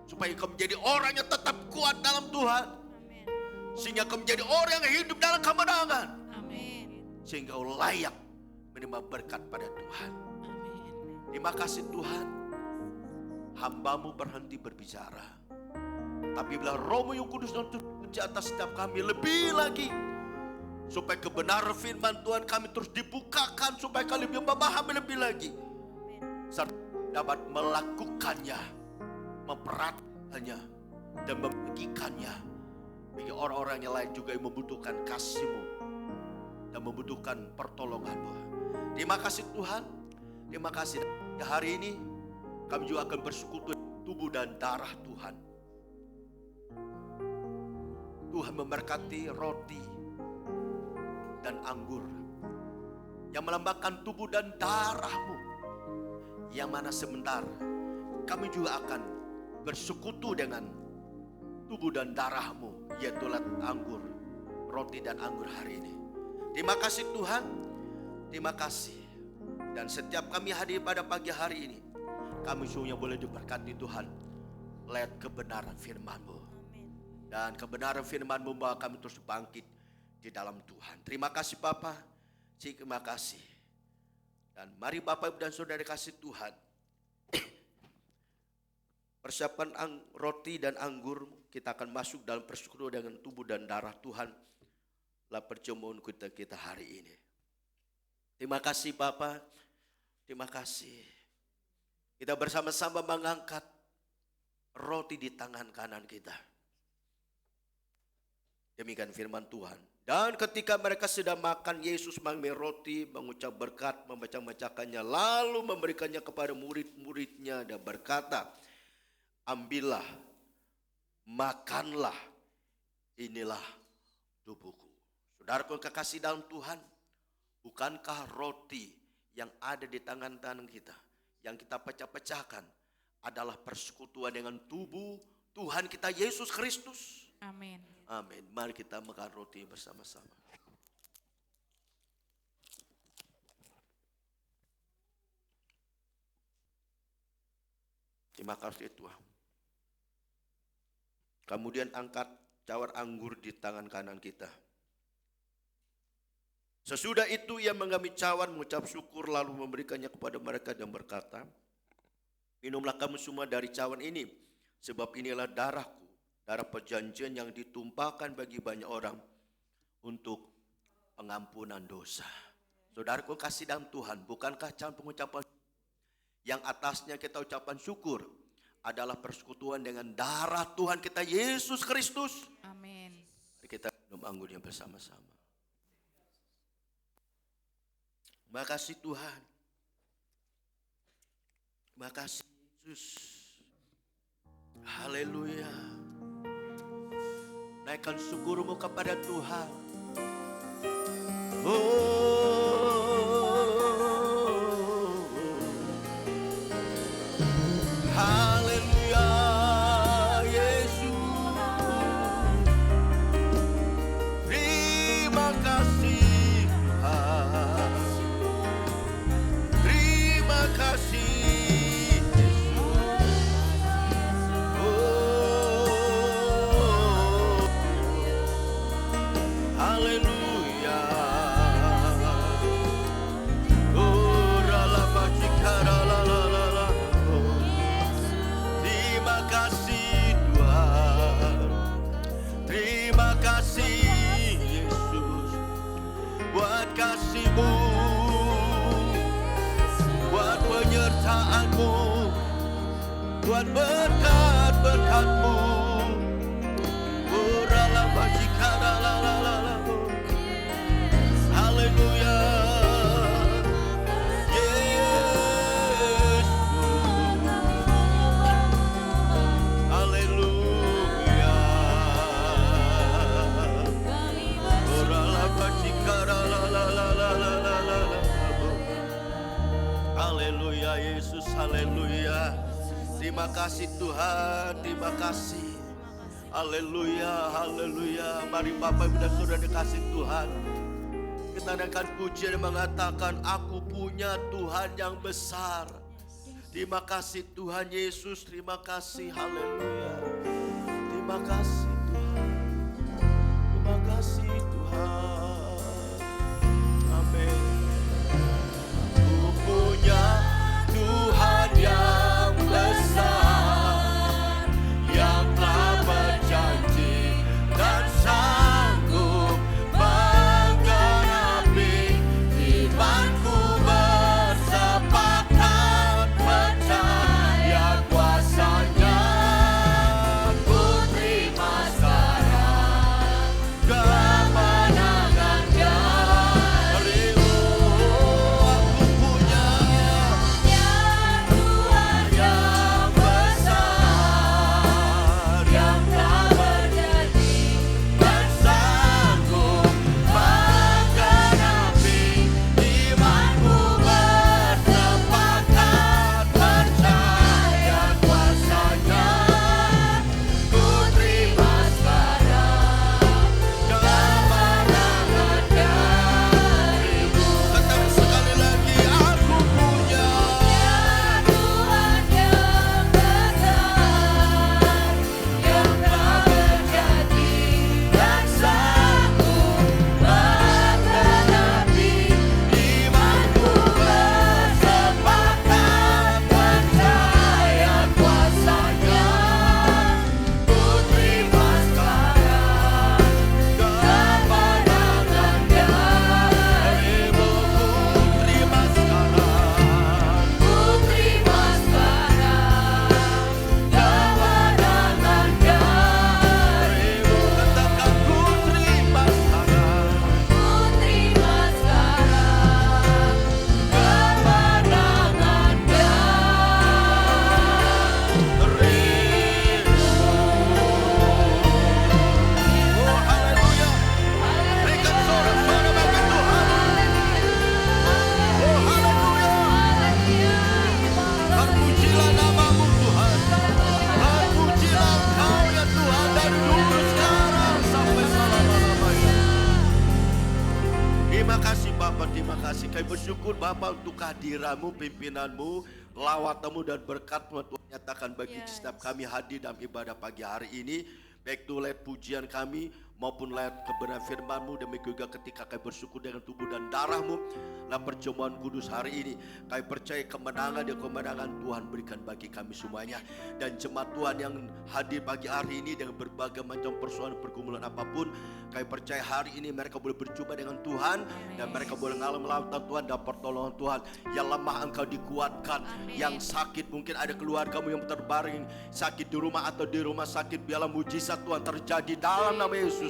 Supaya engkau menjadi orang yang tetap kuat dalam Tuhan. Sehingga engkau menjadi orang yang hidup dalam kemenangan. Sehingga engkau layak menerima berkat pada Tuhan. Terima kasih Tuhan. Hambamu berhenti berbicara. Tapi bila Roh-Mu yang Kudus dan di atas setiap kami lebih lagi. Supaya kebenaran firman Tuhan kami terus dibukakan. Supaya kami lebih memahami lebih lagi. Serta dapat melakukannya, memperhatikannya, dan membagikannya bagi orang-orang yang lain juga yang membutuhkan kasih-Mu dan membutuhkan pertolongan-Mu. Terima kasih Tuhan. Terima kasih. Hari ini kami juga akan bersekutu tubuh dan darah Tuhan. Tuhan memberkati roti dan anggur yang melambangkan tubuh dan darah-Mu, yang mana sebentar kami juga akan bersekutu dengan tubuh dan darah-Mu, yaitu anggur, roti dan anggur hari ini. Terima kasih Tuhan, terima kasih. Dan setiap kami hadir pada pagi hari ini, kami semuanya boleh diberkati Tuhan lewat kebenaran firman-Mu. Dan kebenaran firman-Mu membawa kami terus bangkit di dalam Tuhan. Terima kasih Bapa, terima kasih. Dan mari Bapak Ibu dan Saudara kasih Tuhan, persiapkan roti dan anggur, kita akan masuk dalam persekutuan dengan tubuh dan darah Tuhan. Lah perjamuan kita hari ini. Terima kasih Bapak, terima kasih. Kita bersama-sama mengangkat roti di tangan kanan kita. Demikian firman Tuhan. Dan ketika mereka sedang makan, Yesus mengambil roti, mengucap berkat, memecah-mecahkannya, lalu memberikannya kepada murid-muridnya dan berkata, ambillah, makanlah, inilah tubuhku. Saudaraku kekasih dalam Tuhan, bukankah roti yang ada di tangan-tangan kita, yang kita pecah-pecahkan, adalah persekutuan dengan tubuh Tuhan kita Yesus Kristus? Amin. Amin. Mari kita makan roti bersama-sama. Terima kasih Tuhan. Kemudian angkat cawar anggur di tangan kanan kita. Sesudah itu ia mengambil cawan, mengucap syukur, lalu memberikannya kepada mereka dan berkata, minumlah kamu semua dari cawan ini, sebab inilah darahku, darah perjanjian yang ditumpahkan bagi banyak orang untuk pengampunan dosa. Saudaraku kasih dalam Tuhan, bukankah cawan pengucapan yang atasnya kita ucapan syukur adalah persekutuan dengan darah Tuhan kita Yesus Kristus? Amin. Mari kita minum anggurnya bersama-sama. Terima kasih Tuhan. Terima kasih Yesus. Haleluya. Naikkan syukurmu kepada Tuhan. Haleluya Yesus. Terima kasih Tuhan. Terima kasih haleluya. Terima kasih Tuhan. Terima kasih Yesus buat kasih-Mu, buat penyertaan-Mu, buat berkat-berkat-Mu. Haleluya Yesus. Haleluya. Haleluya Yesus, haleluya. Terima kasih Tuhan, terima kasih. Haleluya, haleluya. Mari Bapak Ibu dan Saudara dikasih Tuhan, kita naikkan pujian dan mengatakan, aku punya Tuhan yang besar. Terima kasih Tuhan Yesus, terima kasih, haleluya. Terima kasih Tuhan, terima kasih Tuhan. Amin. Aku punya Tuhan yang besar, yang telah berjanji dan sanggup menggenapi imanku, bersepakat percaya kuasanya. Ku terima sekarang kemenangan darimu. Aku punya Tuhan yang besar, yang telah berjanji dan sanggup menggenapi imanku, bersepakat percaya kuasanya. Ku terima sekarang kemenangan darimu. Katakan sekali lagi, aku punya Tuhan yang besar, yang telah berjanji dan sanggup menggenapi imanku, bersepakat percaya kuasanya. Ku terima sekarang kemenangan darimu. Ku terima sekarang, ku terima sekarang kemenangan darimu. Katakan, ku terima sekarang, ku terima sekarang kemenangan darimu. Oh haleluya. Berikan sorak-sorai bagi Tuhan. Oh haleluya. Terpujilah namamu Tuhan. Terpujilah Engkau ya Tuhan, dari dulu sekarang sampai selama-lamanya. Terima kasih Bapak, terima kasih. Kami bersyukur Bapak untuk kehadiranmu, pimpinanmu, lawatanmu dan berkatmu Tuhan nyatakan bagi setiap kami hadir dalam ibadah pagi hari ini. Baik itu lewat pujian kami maupun lewat kebenaran firman-Mu, demikian juga ketika kami bersyukur dengan tubuh dan darah-Mu dalam perjamuan kudus hari ini. Kami percaya kemenangan dan kemenangan Tuhan berikan bagi kami semuanya. Dan jemaat Tuhan yang hadir pagi hari ini dengan berbagai macam persoalan pergumulan apapun, kami percaya hari ini mereka boleh berjumpa dengan Tuhan dan mereka boleh mengalami lautan Tuhan dan pertolongan Tuhan. Yang lemah engkau dikuatkan, yang sakit mungkin ada keluargamu yang terbaring sakit di rumah atau di rumah sakit, biarlah mujizat Tuhan terjadi dalam nama Yesus.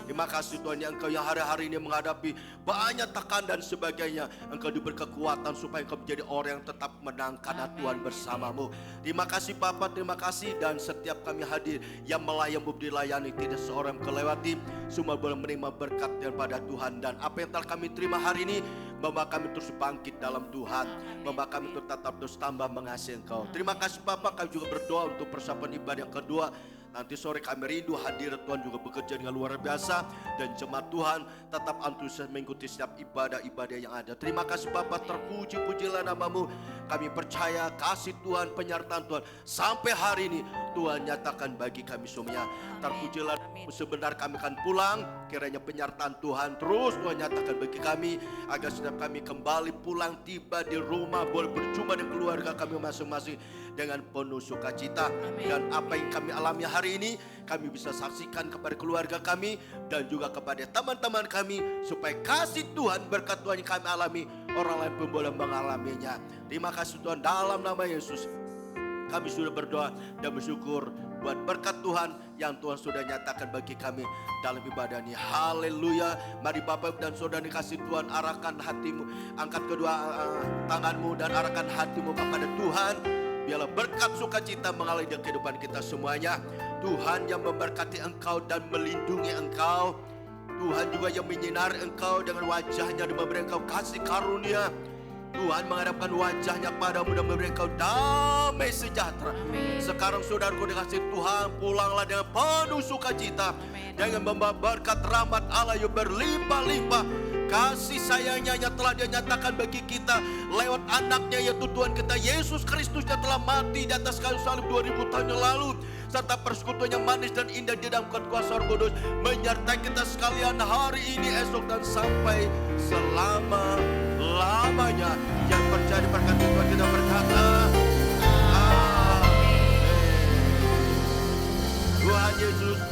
Terima kasih Tuhan yang engkau yang hari-hari ini menghadapi banyak tekan dan sebagainya, engkau diberi kekuatan supaya engkau menjadi orang yang tetap menang karena Tuhan bersamamu. Terima kasih Bapa, terima kasih. Dan setiap kami hadir yang melayani dilayani, tidak seorang yang kelewati, semua boleh menerima berkat daripada Tuhan. Dan apa yang telah kami terima hari ini membawa kami terus bangkit dalam Tuhan, membawa kami tetap terus tambah mengasihi Engkau. Terima kasih Bapa, kami juga berdoa untuk persiapan ibadah yang kedua. Nanti sore kami rindu hadir Tuhan juga bekerja dengan luar biasa. Dan jemaat Tuhan tetap antusias mengikuti setiap ibadah-ibadah yang ada. Terima kasih Bapa, terpuji-pujilah namamu. Kami percaya kasih Tuhan, penyertaan Tuhan sampai hari ini Tuhan nyatakan bagi kami semuanya. Terpujilah sebentar kami akan pulang, kiranya penyertaan Tuhan terus Tuhan nyatakan bagi kami, agar setiap kami kembali pulang tiba di rumah boleh berjumpa dengan keluarga kami masing-masing dengan penuh sukacita. Dan apa yang kami alami hari ini kami bisa saksikan kepada keluarga kami dan juga kepada teman-teman kami, supaya kasih Tuhan, berkat Tuhan yang kami alami, orang lain pun boleh mengalaminya. Terima kasih Tuhan, dalam nama Yesus kami sudah berdoa dan bersyukur buat berkat Tuhan yang Tuhan sudah nyatakan bagi kami dalam ibadah ini. Haleluya. Mari Bapak dan Saudara dikasih Tuhan, arahkan hatimu, angkat kedua tanganmu dan arahkan hatimu kepada Tuhan. Biarlah berkat sukacita mengalir di kehidupan kita semuanya. Tuhan yang memberkati engkau dan melindungi engkau. Tuhan juga yang menyinari engkau dengan wajahnya dan memberi engkau kasih karunia. Tuhan menghadapkan wajahnya padamu dan memberi engkau damai sejahtera. Sekarang saudaraku dikasih Tuhan, pulanglah dengan penuh sukacita, dengan membawa berkat rahmat Allah yang berlimpah-limpah. Kasih sayangnya yang telah Dia nyatakan bagi kita lewat anaknya, yaitu Tuhan kita Yesus Kristus yang telah mati di atas kayu salib 2000 tahun yang lalu, serta persekutuan yang manis dan indah di dalam kuasa Roh Kudus menyertai kita sekalian hari ini, esok, dan sampai selama-lamanya. Yang percaya diberkati Tuhan kita berkata amin. Tuhan Yesus